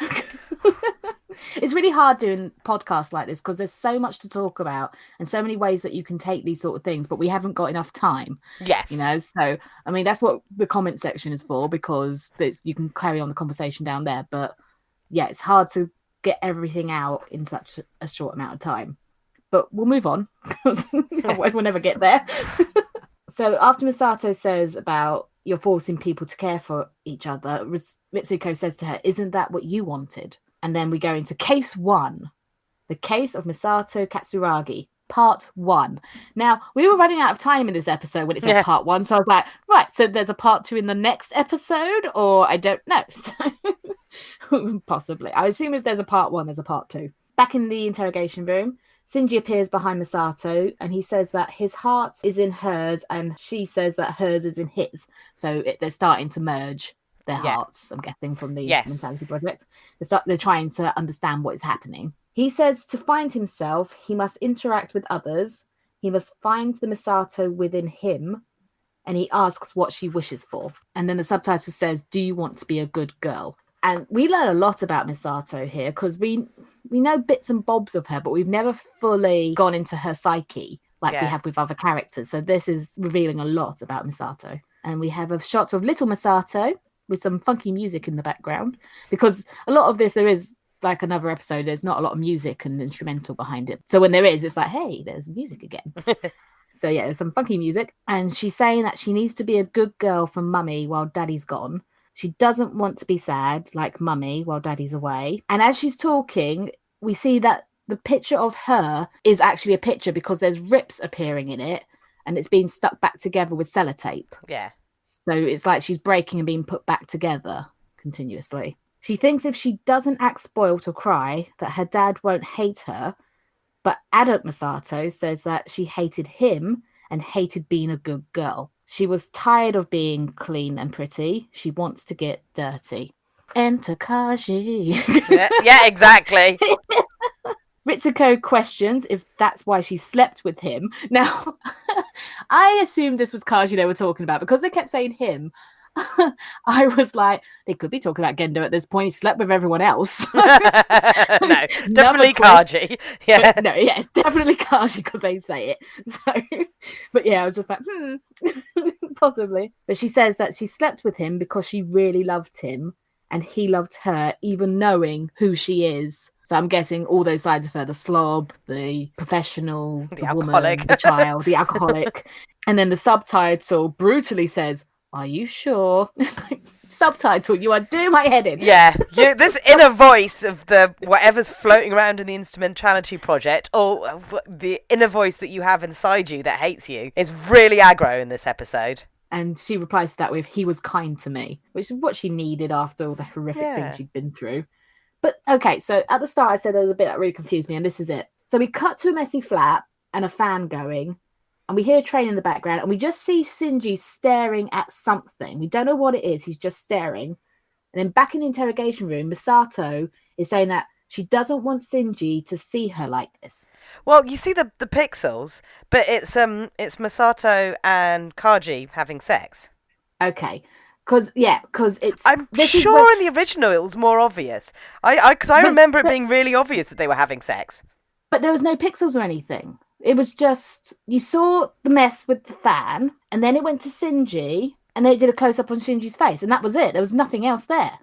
It's really hard doing podcasts like this because there's so much to talk about and so many ways that you can take these sort of things, but we haven't got enough time. Yes. You know, so I mean that's what the comment section is for, because you can carry on the conversation down there. But yeah, it's hard to get everything out in such a short amount of time. But we'll move on because otherwise we'll never get there. So after Misato says about you're forcing people to care for each other, Ritsuko says to her, "Isn't that what you wanted?" And then we go into case 1, the case of Misato Katsuragi, part 1. Now, we were running out of time in this episode when it said part 1. So I was like, right, so there's a part 2 in the next episode, or I don't know. So, possibly. I assume if there's a part 1, there's a part 2. Back in the interrogation room, Shinji appears behind Misato and he says that his heart is in hers and she says that hers is in his. So they're starting to merge their hearts, I'm guessing, from the Mentality Project. They're trying to understand what is happening. He says to find himself, he must interact with others. He must find the Misato within him. And he asks what she wishes for. And then the subtitle says, "Do you want to be a good girl?" And we learn a lot about Misato here because we know bits and bobs of her, but we've never fully gone into her psyche like we have with other characters. So this is revealing a lot about Misato. And we have a shot of little Misato with some funky music in the background, because a lot of this, there is like another episode, there's not a lot of music and instrumental behind it. So when there is, it's like, hey, there's music again. So yeah, there's some funky music. And she's saying that she needs to be a good girl for mummy while daddy's gone. She doesn't want to be sad like mummy while daddy's away. And as she's talking, we see that the picture of her is actually a picture because there's rips appearing in it and it's being stuck back together with sellotape. Yeah. So it's like she's breaking and being put back together continuously. She thinks if she doesn't act spoilt or cry, that her dad won't hate her. But adult Misato says that she hated him and hated being a good girl. She was tired of being clean and pretty. She wants to get dirty. Enter Kaji. Yeah, exactly. Ritsuko questions if that's why she slept with him. Now, I assumed this was Kaji they were talking about because they kept saying him. I was like, they could be talking about Gendo at this point. He slept with everyone else. No, definitely Kaji. Yeah. But no, yeah, it's definitely Kaji because they say it. So, but yeah, I was just like, possibly. But she says that she slept with him because she really loved him and he loved her, even knowing who she is. So I'm guessing all those sides of her, the slob, the professional, the alcoholic. woman, the child, the alcoholic. And then the subtitle brutally says, "Are you sure?" It's like, subtitle, you are doing my head in. Yeah, this inner voice of the whatever's floating around in the Instrumentality Project, or the inner voice that you have inside you that hates you, is really aggro in this episode. And she replies to that with, "He was kind to me," which is what she needed after all the horrific things she'd been through. But okay, so at the start I said there was a bit that really confused me, and this is it. So we cut to a messy flat and a fan going, and we hear a train in the background, and we just see Shinji staring at something. We don't know what it is, he's just staring. And then back in the interrogation room, Misato is saying that she doesn't want Shinji to see her like this. Well, you see the pixels, but it's Misato and Kaji having sex. Okay. Because it's... I'm sure in the original it was more obvious. I remember it being really obvious that they were having sex. But there was no pixels or anything. It was just, you saw the mess with the fan, and then it went to Shinji, and they did a close-up on Shinji's face, and that was it. There was nothing else there.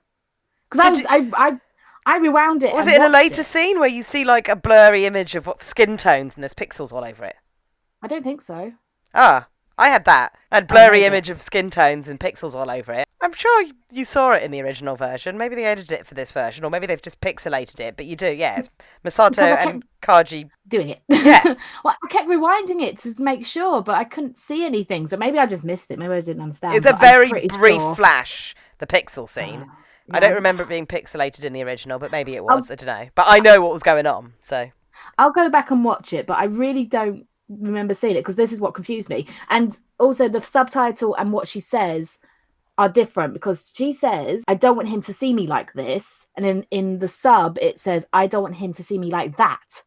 Because I rewound it. Was it in a later scene where you see like a blurry image of skin tones and there's pixels all over it? I don't think so. Ah, I had that. I had blurry Amazing. image of skin tones and pixels all over it. I'm sure you saw it in the original version. Maybe they edited it for this version, or maybe they've just pixelated it. But you do, yeah. It's Masato Because I and Kaji. doing it. Yeah. Well, I kept rewinding it to make sure, but I couldn't see anything. So maybe I just missed it. Maybe I didn't understand. It's a but I'm very pretty brief sure- flash, the pixel scene. I Yeah. don't remember it being pixelated in the original, but maybe it was. I don't know. But I know what was going on, so. I'll go back and watch it, but I really don't remember seeing it because this is what confused me. And also the subtitle and what she says are different because she says, I don't want him to see me like this. And in the sub, it says, I don't want him to see me like that.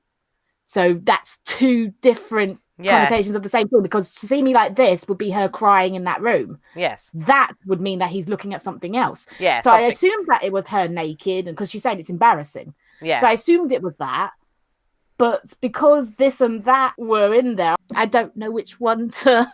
So that's two different connotations of the same thing, because to see me like this would be her crying in that room. Yes. That would mean that he's looking at something else. Yeah. So I assumed that it was her naked, and because she said it's embarrassing. Yeah. So I assumed it was that. But because this and that were in there, I don't know which one to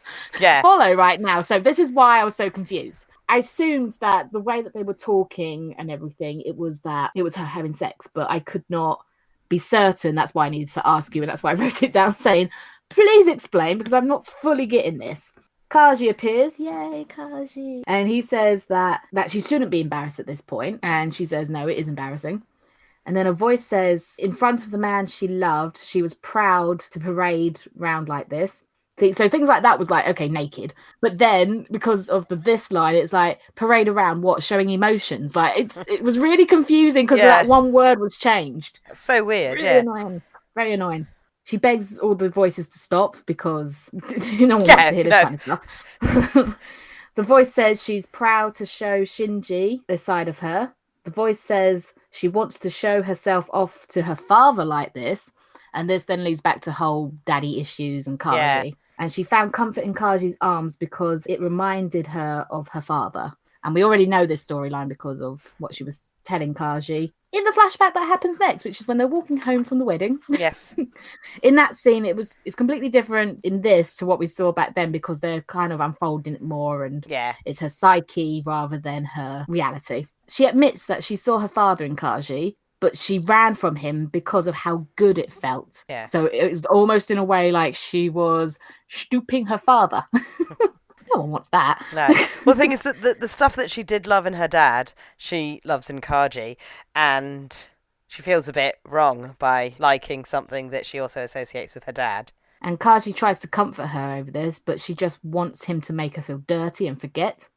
follow right now. So this is why I was so confused. I assumed that the way that they were talking and everything, it was her having sex, but I could not be certain. That's why I needed to ask you, and that's why I wrote it down saying, please explain, because I'm not fully getting this. Kaji appears, yay, Kaji. And he says that she shouldn't be embarrassed at this point, and she says, no, it is embarrassing. And then a voice says, in front of the man she loved, she was proud to parade round like this. See, so things like that was like, okay, naked. But then because of this line, it's like parade around what? Showing emotions. Like it was really confusing because that one word was changed. That's so weird, really annoying. Very annoying. She begs all the voices to stop because no one wants to hear this kind of stuff. The voice says she's proud to show Shinji this side of her. The voice says she wants to show herself off to her father like this. And this then leads back to whole daddy issues and Kaji. Yeah. And she found comfort in Kaji's arms because it reminded her of her father. And we already know this storyline because of what she was telling Kaji in the flashback that happens next, which is when they're walking home from the wedding. Yes. In that scene, it's completely different in this to what we saw back then because they're kind of unfolding it more, and it's her psyche rather than her reality. She admits that she saw her father in Kaji, but she ran from him because of how good it felt. Yeah. So it was almost in a way like she was stooping her father. No one wants that. No. Well, the thing is that the stuff that she did love in her dad, she loves in Kaji, and she feels a bit wrong by liking something that she also associates with her dad. And Kaji tries to comfort her over this, but she just wants him to make her feel dirty and forget.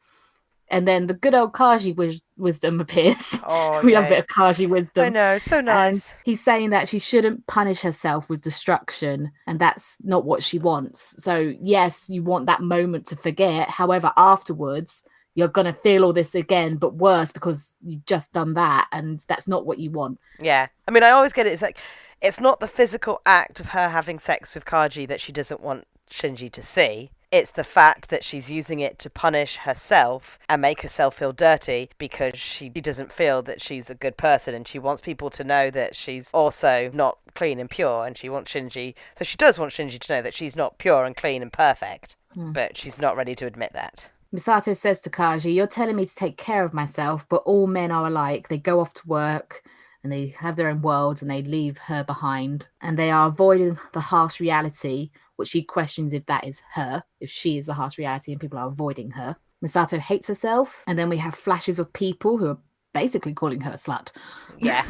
And then the good old Kaji wisdom appears. Oh, we love a bit of Kaji wisdom. I know, so nice. And he's saying that she shouldn't punish herself with destruction, and that's not what she wants. So, yes, you want that moment to forget. However, afterwards, you're going to feel all this again, but worse because you've just done that, and that's not what you want. Yeah. I mean, I always get it. It's like, it's not the physical act of her having sex with Kaji that she doesn't want Shinji to see. It's the fact that she's using it to punish herself and make herself feel dirty because she doesn't feel that she's a good person, and she wants people to know that she's also not clean and pure, and she wants Shinji... So she does want Shinji to know that she's not pure and clean and perfect, but she's not ready to admit that. Misato says to Kaji, you're telling me to take care of myself, but all men are alike. They go off to work and they have their own worlds and they leave her behind, and they are avoiding the harsh reality, which she questions if that is her, if she is the harsh reality and people are avoiding her. Misato hates herself, and then we have flashes of people who are basically calling her a slut. Yeah.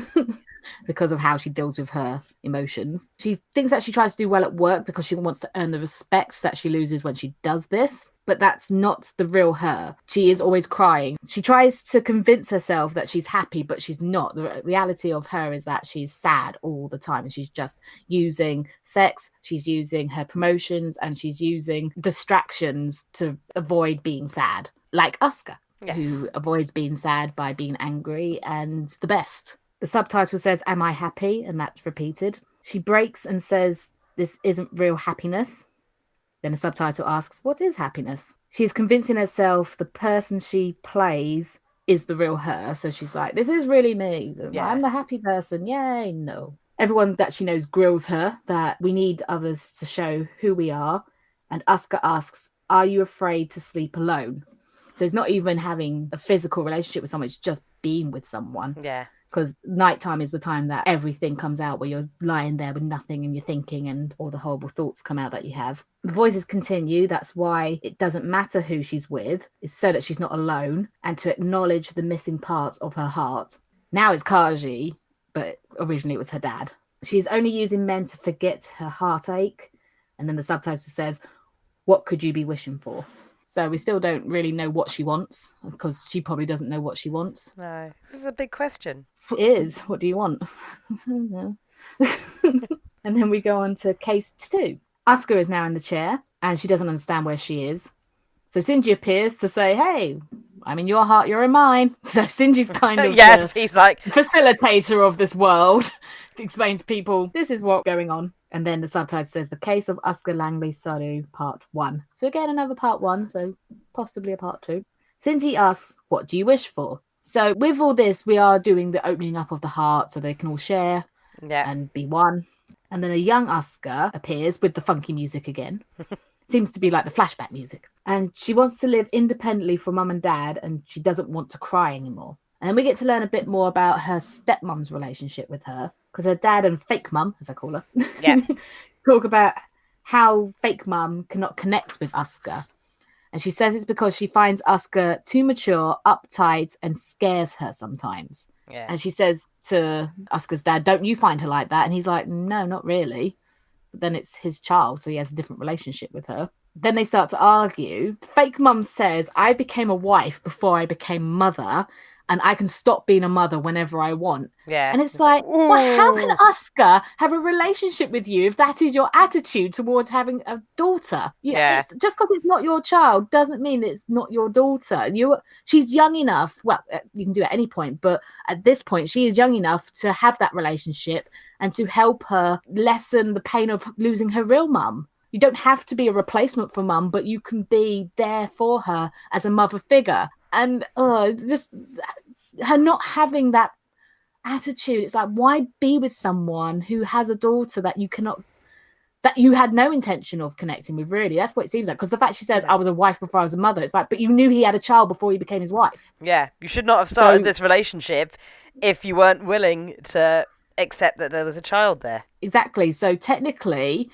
Because of how she deals with her emotions. She thinks that she tries to do well at work because she wants to earn the respect that she loses when she does this. But that's not the real her. She is always crying. She tries to convince herself that she's happy, but she's not. The reality of her is that she's sad all the time. And she's just using sex, she's using her promotions, and she's using distractions to avoid being sad. Like Asuka, who avoids being sad by being angry and the best. The subtitle says, am I happy? And that's repeated. She breaks and says, this isn't real happiness. Then the subtitle asks, what is happiness? She's convincing herself the person she plays is the real her. So she's like, this is really me. I'm the happy person. Yay, no. Everyone that she knows grills her that we need others to show who we are. And Asuka asks, are you afraid to sleep alone? So it's not even having a physical relationship with someone. It's just being with someone. Yeah. because nighttime is the time that everything comes out, where you're lying there with nothing and you're thinking and all the horrible thoughts come out that you have. The voices continue. That's why it doesn't matter who she's with. It's so that she's not alone and to acknowledge the missing parts of her heart. Now it's Kaji, but originally it was her dad. She's only using men to forget her heartache. And then the subtitle says, what could you be wishing for? So we still don't really know what she wants, because she probably doesn't know what she wants. No, this is a big question. It is. What do you want? And then we go on to case 2. Asuka is now in the chair and she doesn't understand where she is. So Shinji appears to say, hey, I'm in your heart, you're in mine. So Shinji's kind of yeah, he's like facilitator of this world to explain to people, this is what's going on. And then the subtitle says, The Case of Asuka Langley Saru, Part 1. So again, another Part 1, so possibly a Part 2. Shinji asks, what do you wish for? So with all this, we are doing the opening up of the heart so they can all share and be one. And then a young Asuka appears with the funky music again. Seems to be like the flashback music. And she wants to live independently from mum and dad, and she doesn't want to cry anymore. And then we get to learn a bit more about her stepmom's relationship with her, because her dad and fake mum, as I call her, talk about how fake mum cannot connect with Asuka. And she says it's because she finds Asuka too mature, uptight, and scares her sometimes. Yeah. And she says to Asuka's dad, don't you find her like that? And he's like, no, not really. But then it's his child, so he has a different relationship with her. Then they start to argue. Fake mum says, I became a wife before I became mother, and I can stop being a mother whenever I want. Yeah. And it's like, well, how can Asuka have a relationship with you if that is your attitude towards having a daughter? It's, just because it's not your child doesn't mean it's not your daughter. She's young enough. Well, you can do it at any point, but at this point, she is young enough to have that relationship and to help her lessen the pain of losing her real mum. You don't have to be a replacement for mum, but you can be there for her as a mother figure. And just her not having that attitude, it's like, why be with someone who has a daughter that you had no intention of connecting with, really? That's what it seems like. Because the fact she says, I was a wife before I was a mother, it's like, but you knew he had a child before he became his wife. Yeah, you should not have started this relationship if you weren't willing to accept that there was a child there. Exactly. So technically,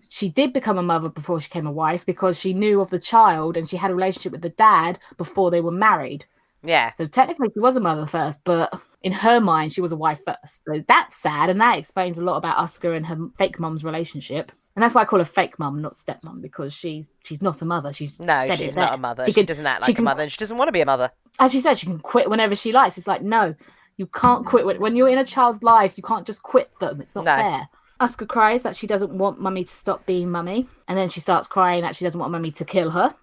she did become a mother before she became a wife, because she knew of the child and she had a relationship with the dad before they were married. Yeah. So technically she was a mother first, but in her mind she was a wife first. So that's sad, and that explains a lot about Asuka and her fake mum's relationship. And that's why I call her fake mum, not stepmom, because she's not a mother. She's not a mother. She doesn't act like a mother, and she doesn't want to be a mother. As she said, she can quit whenever she likes. It's like, no, you can't quit. When you're in a child's life, you can't just quit them. It's not fair. Asuka cries that she doesn't want mummy to stop being mummy. And then she starts crying that she doesn't want mummy to kill her.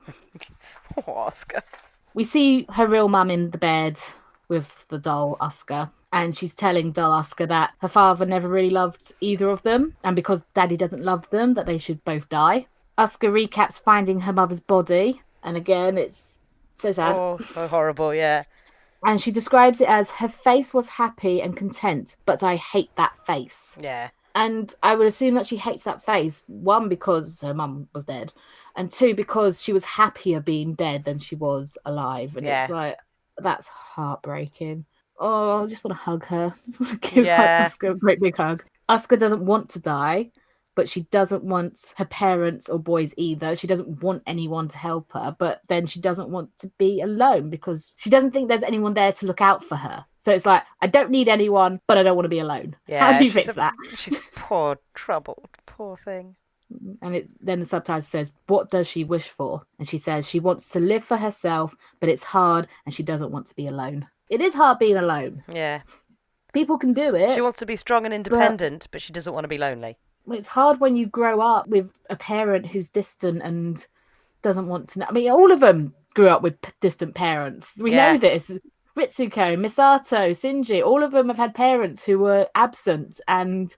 Poor Asuka. We see her real mum in the bed with the doll Asuka. And she's telling doll Asuka that her father never really loved either of them. And because daddy doesn't love them, that they should both die. Asuka recaps finding her mother's body. And again, it's so sad. Oh, so horrible, yeah. And she describes it as, her face was happy and content, but I hate that face. Yeah. And I would assume that she hates that face, one, because her mum was dead, and two, because she was happier being dead than she was alive. And it's like, that's heartbreaking. Oh, I just want to hug her. I just want to give Asuka a great big hug. Asuka doesn't want to die, but she doesn't want her parents or boys either. She doesn't want anyone to help her, but then she doesn't want to be alone because she doesn't think there's anyone there to look out for her. So it's like, I don't need anyone, but I don't want to be alone. Yeah, how do you fix that? She's poor, troubled, poor thing. And then the subtitle says, what does she wish for? And she says she wants to live for herself, but it's hard and she doesn't want to be alone. It is hard being alone. Yeah. People can do it. She wants to be strong and independent, but she doesn't want to be lonely. It's hard when you grow up with a parent who's distant and doesn't want to know. I mean, all of them grew up with distant parents. We know this. Ritsuko, Misato, Shinji, all of them have had parents who were absent, and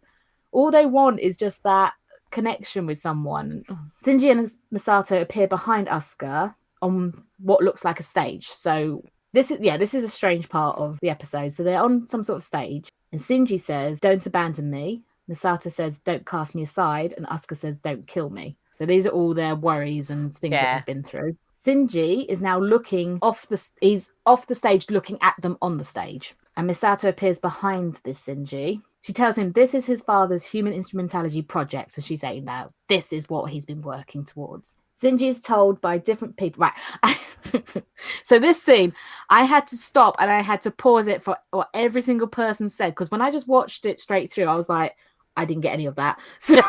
all they want is just that connection with someone. Shinji and Misato appear behind Asuka on what looks like a stage. So this is a strange part of the episode. So they're on some sort of stage, and Shinji says, "Don't abandon me." Misato says, "Don't cast me aside," and Asuka says, "Don't kill me." So these are all their worries and things that they've been through. Shinji is now looking off the stage, looking at them on the stage. And Misato appears behind this Shinji. She tells him this is his father's human instrumentality project. So she's saying now this is what he's been working towards. Shinji is told by different people. Right. So this scene, I had to stop and I had to pause it for what every single person said. Because when I just watched it straight through, I was like, I didn't get any of that. So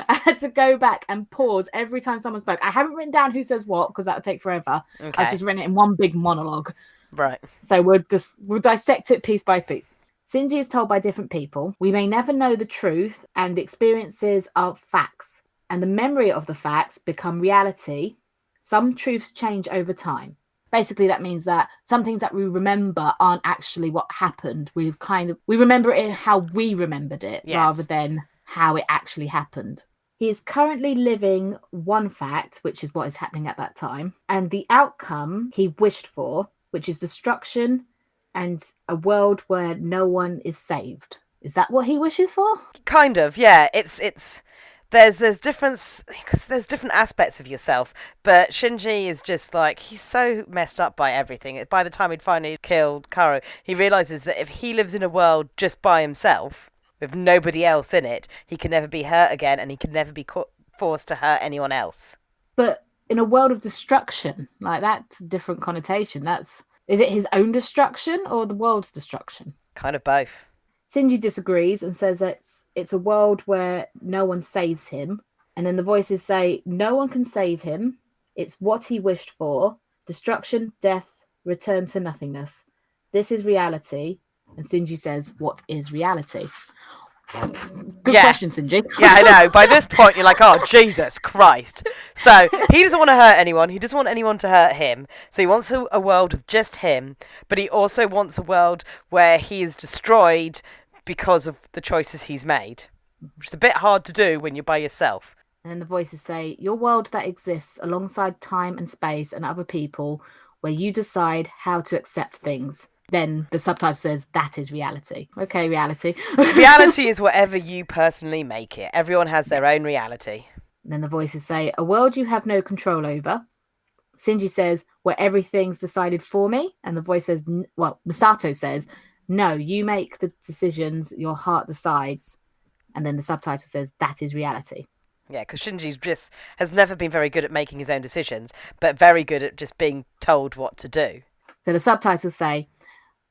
I had to go back and pause every time someone spoke. I haven't written down who says what because that would take forever. Okay. I've just written it in one big monologue. Right. So we'll dissect it piece by piece. Shinji is told by different people, we may never know the truth, and experiences are facts, and the memory of the facts become reality. Some truths change over time. Basically, that means that some things that we remember aren't actually what happened. We remember it how we remembered it, Yes. rather than how it actually happened. He is currently living one fact, which is what is happening at that time, and the outcome he wished for, which is destruction and a world where no one is saved. Is that what he wishes for? Kind of, yeah. There's difference because there's different aspects of yourself, but Shinji is just like, he's so messed up by everything. By the time he'd finally killed Kaoru, he realizes that if he lives in a world just by himself with nobody else in it, he can never be hurt again, and he can never be forced to hurt anyone else. But in a world of destruction, like that's a different connotation. Is it his own destruction or the world's destruction? Kind of both. Shinji disagrees and says that it's a world where no one saves him. And then the voices say, no one can save him. It's what he wished for. Destruction, death, return to nothingness. This is reality. And Shinji says, what is reality? Good question, Shinji. Yeah, I know. By this point, you're like, oh, Jesus Christ. So he doesn't want to hurt anyone. He doesn't want anyone to hurt him. So he wants a world of just him. But he also wants a world where he is destroyed because of the choices he's made, which is a bit hard to do when you're by yourself. And then the voices say, your world that exists alongside time and space and other people, where you decide how to accept things. Then the subtitle says, that is reality. Okay, reality. Reality is whatever you personally make it. Everyone has their own reality. And then the voices say, a world you have no control over. Shinji says, where everything's decided for me. And the voice says, Misato says, no, you make the decisions, your heart decides. And then the subtitle says, that is reality. Yeah, because Shinji just has never been very good at making his own decisions, but very good at just being told what to do. So the subtitles say,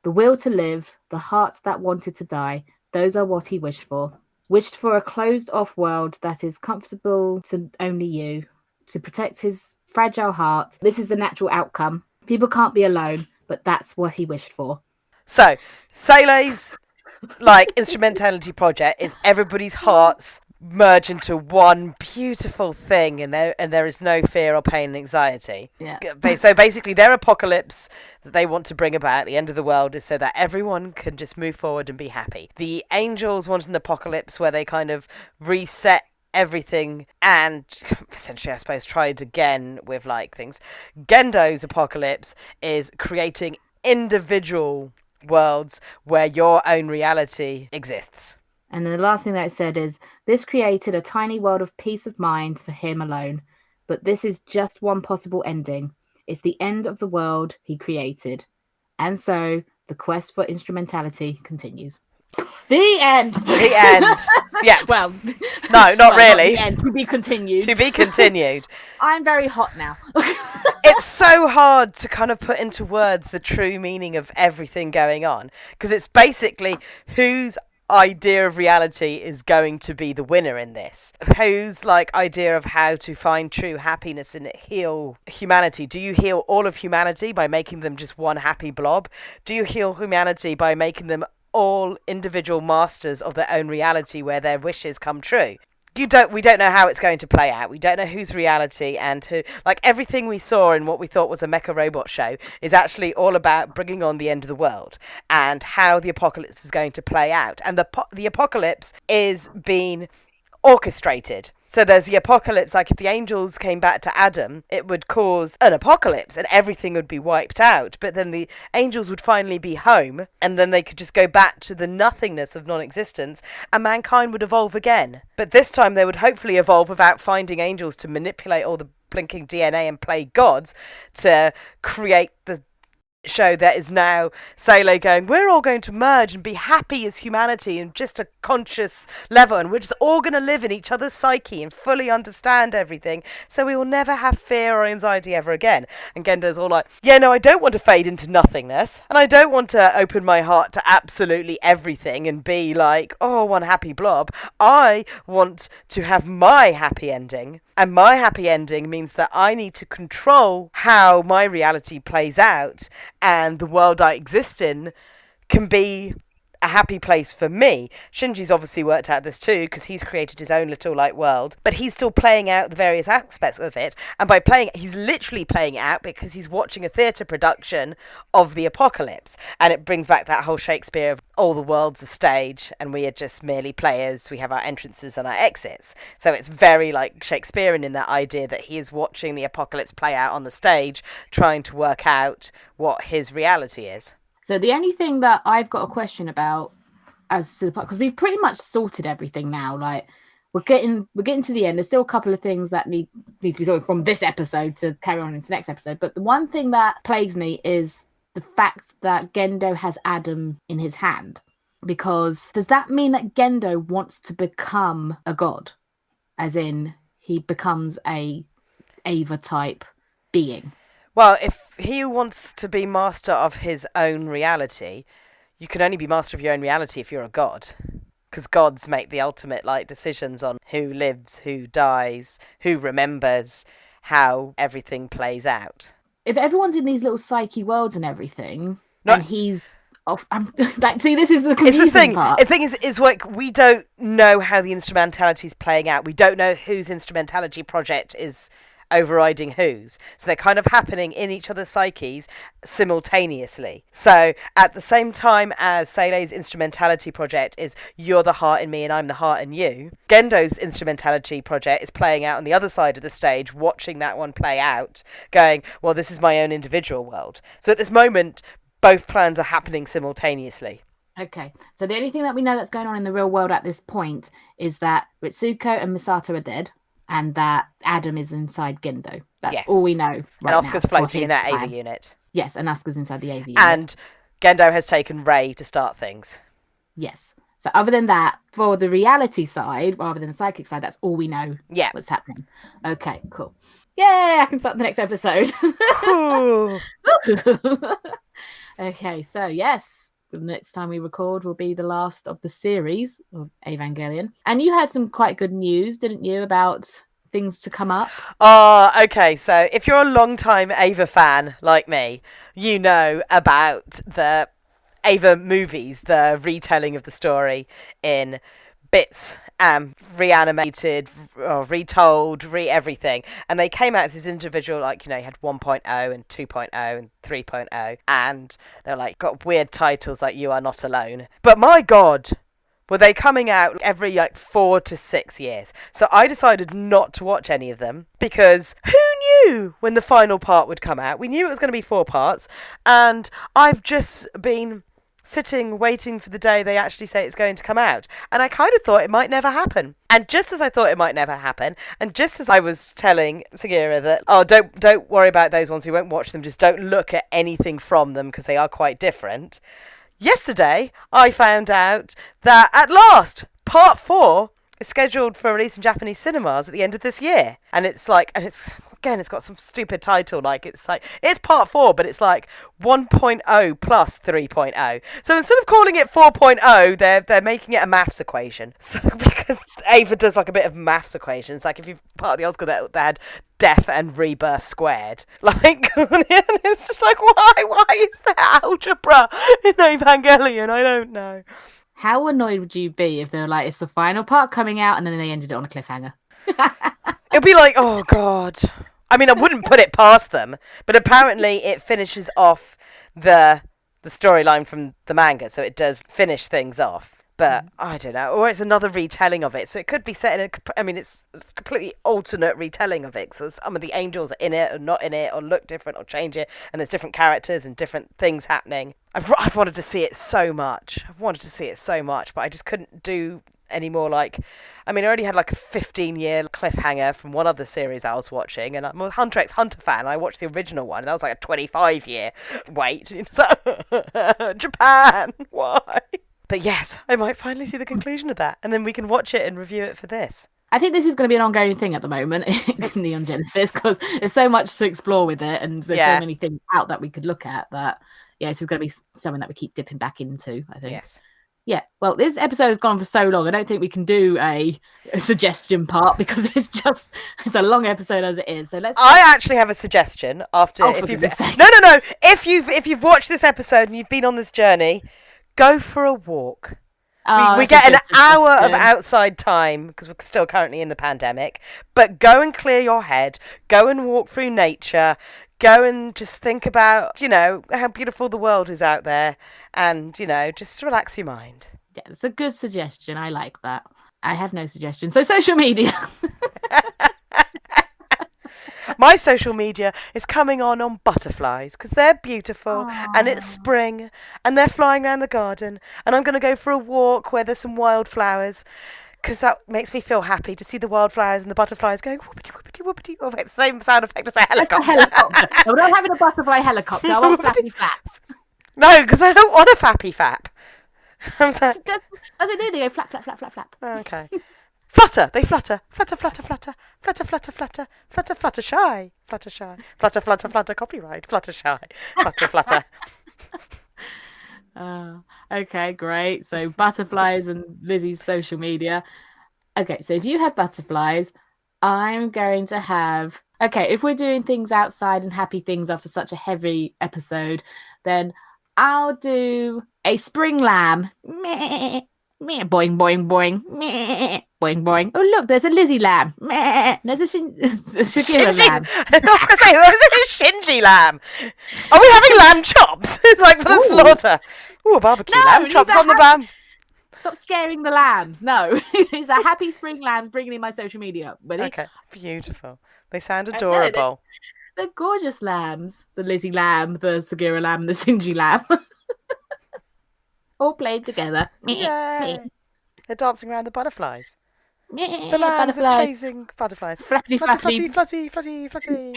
the will to live, the heart that wanted to die, those are what he wished for. Wished for a closed-off world that is comfortable to only you, to protect his fragile heart. This is the natural outcome. People can't be alone, but that's what he wished for. So, Seilei's instrumentality project is everybody's hearts merge into one beautiful thing, and there is no fear or pain and anxiety. Yeah. So basically, their apocalypse that they want to bring about, the end of the world, is so that everyone can just move forward and be happy. The angels want an apocalypse where they kind of reset everything and essentially, I suppose, try it again with things. Gendo's apocalypse is creating individual worlds where your own reality exists. And then the last thing that it said is, this created a tiny world of peace of mind for him alone. But this is just one possible ending. It's the end of the world he created. And so the quest for instrumentality continues. The end. The end. Yeah. Well, no, not really. Not the end. To be continued. To be continued. I'm very hot now. It's so hard to kind of put into words the true meaning of everything going on, because it's basically whose idea of reality is going to be the winner in this. Whose idea of how to find true happiness and heal humanity? Do you heal all of humanity by making them just one happy blob? Do you heal humanity by making them all individual masters of their own reality where their wishes come true? We don't know how it's going to play out. We don't know whose reality and who. Everything we saw in what we thought was a mecha robot show is actually all about bringing on the end of the world and how the apocalypse is going to play out. And the apocalypse is being orchestrated. So there's the apocalypse, if the angels came back to Adam, it would cause an apocalypse and everything would be wiped out. But then the angels would finally be home, and then they could just go back to the nothingness of non-existence, and mankind would evolve again. But this time they would hopefully evolve without finding angels to manipulate all the blinking DNA and play gods to create the show that is now Sele going, we're all going to merge and be happy as humanity and just a conscious level, and we're just all going to live in each other's psyche and fully understand everything, so we will never have fear or anxiety ever again. And Gendo's all like, yeah, no, I don't want to fade into nothingness, and I don't want to open my heart to absolutely everything and be like, oh, one happy blob. I want to have my happy ending, and my happy ending means that I need to control how my reality plays out, and the world I exist in can be a happy place for me. Shinji's obviously worked out this too, because he's created his own little like world, but he's still playing out the various aspects of it, and by playing it, he's literally playing it out because he's watching a theatre production of the apocalypse, and it brings back that whole Shakespeare of all the world's a stage and we are just merely players. We have our entrances and our exits, so it's very like Shakespearean in that idea that he is watching the apocalypse play out on the stage, trying to work out what his reality is. So the only thing that I've got a question about as to the part, because we've pretty much sorted everything now, like we're getting to the end. There's still a couple of things that need to be sorted from this episode to carry on into next episode. But the one thing that plagues me is the fact that Gendo has Adam in his hand. Because does that mean that Gendo wants to become a god? As in, he becomes a Ava type being? Well, if he wants to be master of his own reality, you can only be master of your own reality if you're a god. Because gods make the ultimate like decisions on who lives, who dies, who remembers, how everything plays out. If everyone's in these little psyche worlds and everything, and he's off, like, see, this is the confusing part. The thing is like we don't know how the instrumentality is playing out. We don't know whose instrumentality project is overriding whose, so they're kind of happening in each other's psyches simultaneously. So at the same time as Sele's instrumentality project is you're the heart in me and I'm the heart in you, Gendo's instrumentality project is playing out on the other side of the stage, watching that one play out, going, well, this is my own individual world. So at this moment both plans are happening simultaneously. Okay, so the only thing that we know that's going on in the real world at this point is that Ritsuko and Misato are dead, and that Adam is inside Gendo. That's all we know. Right, and Asuka's now, floating in that Ava unit. Yes, and Asuka's inside the Ava unit. And Gendo has taken Rei to start things. Yes. So other than that, for the reality side, rather than the psychic side, that's all we know. Yeah. What's happening. Okay, cool. Yay, I can start the next episode. Okay, so yes, the next time we record will be the last of the series of Evangelion. And you had some quite good news, didn't you, about things to come up? Okay, so if you're a long-time Ava fan like me, you know about the Ava movies, the retelling of the story in bits, reanimated, or retold, everything. And they came out as this individual, like, you know, you had 1.0 and 2.0 and 3.0, and they're like, got weird titles like You Are Not Alone. But my God, were they coming out every like 4 to 6 years? So I decided not to watch any of them, because who knew when the final part would come out? We knew it was going to be 4 parts, and I've just been sitting waiting for the day they actually say it's going to come out, and I kind of thought it might never happen. And just as I thought it might never happen, and just as I was telling Sagira that, oh, don't worry about those ones, we won't watch them, just don't look at anything from them because they are quite different, yesterday I found out that at last part 4 is scheduled for release in Japanese cinemas at the end of this year. And it's got some stupid title, like it's part 4, but it's like 1.0 plus 3.0. So instead of calling it 4.0, they're making it a maths equation. So because Ava does like a bit of maths equations, like if you're part of the old school that had death and rebirth squared, like, and it's just like, why is there algebra in Evangelion? I don't know. How annoyed would you be if they were like, it's the final part coming out, and then they ended it on a cliffhanger? It'd be like, oh God. I mean, I wouldn't put it past them, but apparently it finishes off the storyline from the manga, so it does finish things off. But I don't know, or it's another retelling of it. So it could be set in it's a completely alternate retelling of it. So some of the angels are in it, or not in it, or look different, or change it, and there's different characters and different things happening. I've wanted to see it so much. But I just couldn't do any more. I already had like a 15-year cliffhanger from one other series I was watching, and I'm a Hunter x Hunter fan. I watched the original one, and that was like a 25-year wait. So, Japan, why? But yes, I might finally see the conclusion of that, and then we can watch it and review it for this. I think this is going to be an ongoing thing at the moment in Neon Genesis, because there's so much to explore with it, and there's so many things out that we could look at that, this is going to be something that we keep dipping back into, I think. Yes. Yeah, well, this episode has gone for so long. I don't think we can do a suggestion part because it's a long episode as it is. So I actually have a suggestion after. No. If you've watched this episode and you've been on this journey, go for a walk. We get an hour of outside time because we're still currently in the pandemic. But go and clear your head. Go and walk through nature. Go and just think about, how beautiful the world is out there, and, just relax your mind. Yeah, it's a good suggestion. I like that. I have no suggestion. So social media. My social media is coming on butterflies because they're beautiful. And it's spring and they're flying around the garden, and I'm going to go for a walk where there's some wildflowers, because that makes me feel happy to see the wildflowers and the butterflies going whoopity whoopity whoopity. Oh, it's the same sound effect as a helicopter. No, we're not having a butterfly helicopter. I want flappy flap. No, because I don't want a fappy fap. I'm sorry. Does it do? They go flap, flap, flap, flap, flap. Okay. Flutter. They flutter. Flutter, flutter, flutter. Flutter, flutter, flutter. Flutter, flutter, shy. Flutter, shy. Flutter, flutter, flutter. Copyright. Flutter, shy. Flutter, flutter. Okay, great. So butterflies and Lizzie's social media. Okay, so if you have butterflies, I'm going to have... Okay, if we're doing things outside and happy things after such a heavy episode, then I'll do a spring lamb. Meh, meh, boing, boing, boing. Meh, boing, boing. Oh, look, there's a Lizzie lamb. Meh, there's a Shakira lamb. I was going to say, there's a Shinji lamb. Are we having lamb chops? It's like for the slaughter. Ooh, a barbecue lamb chops on the lamb. Stop scaring the lambs. No, it's a happy spring lamb bringing in my social media. Ready? Okay, beautiful. They sound adorable. They're gorgeous lambs. The Lizzie lamb, the Sagira lamb, the Shinji lamb. All played together. Yay. They're dancing around the butterflies. The lambs are chasing butterflies. Fluffy, fluttery, fluttery, fluttery, fluttery.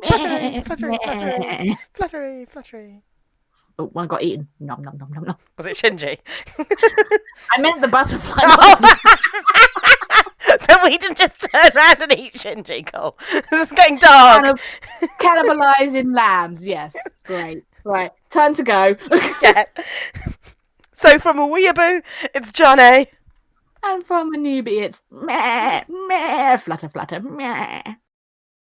Fluttery, fluttery, fluttery. Fluttery, fluttery. Oh, one got eaten. Nom, nom, nom, nom, nom. Was it Shinji? I meant the butterfly. So we didn't just turn around and eat Shinji, Cole. This is getting dark. Cannibalising lambs, yes. Great. Right, time to go. Yeah. So from a weeaboo, it's Johnny. And from a newbie, it's meh, meh, flutter, flutter, meh.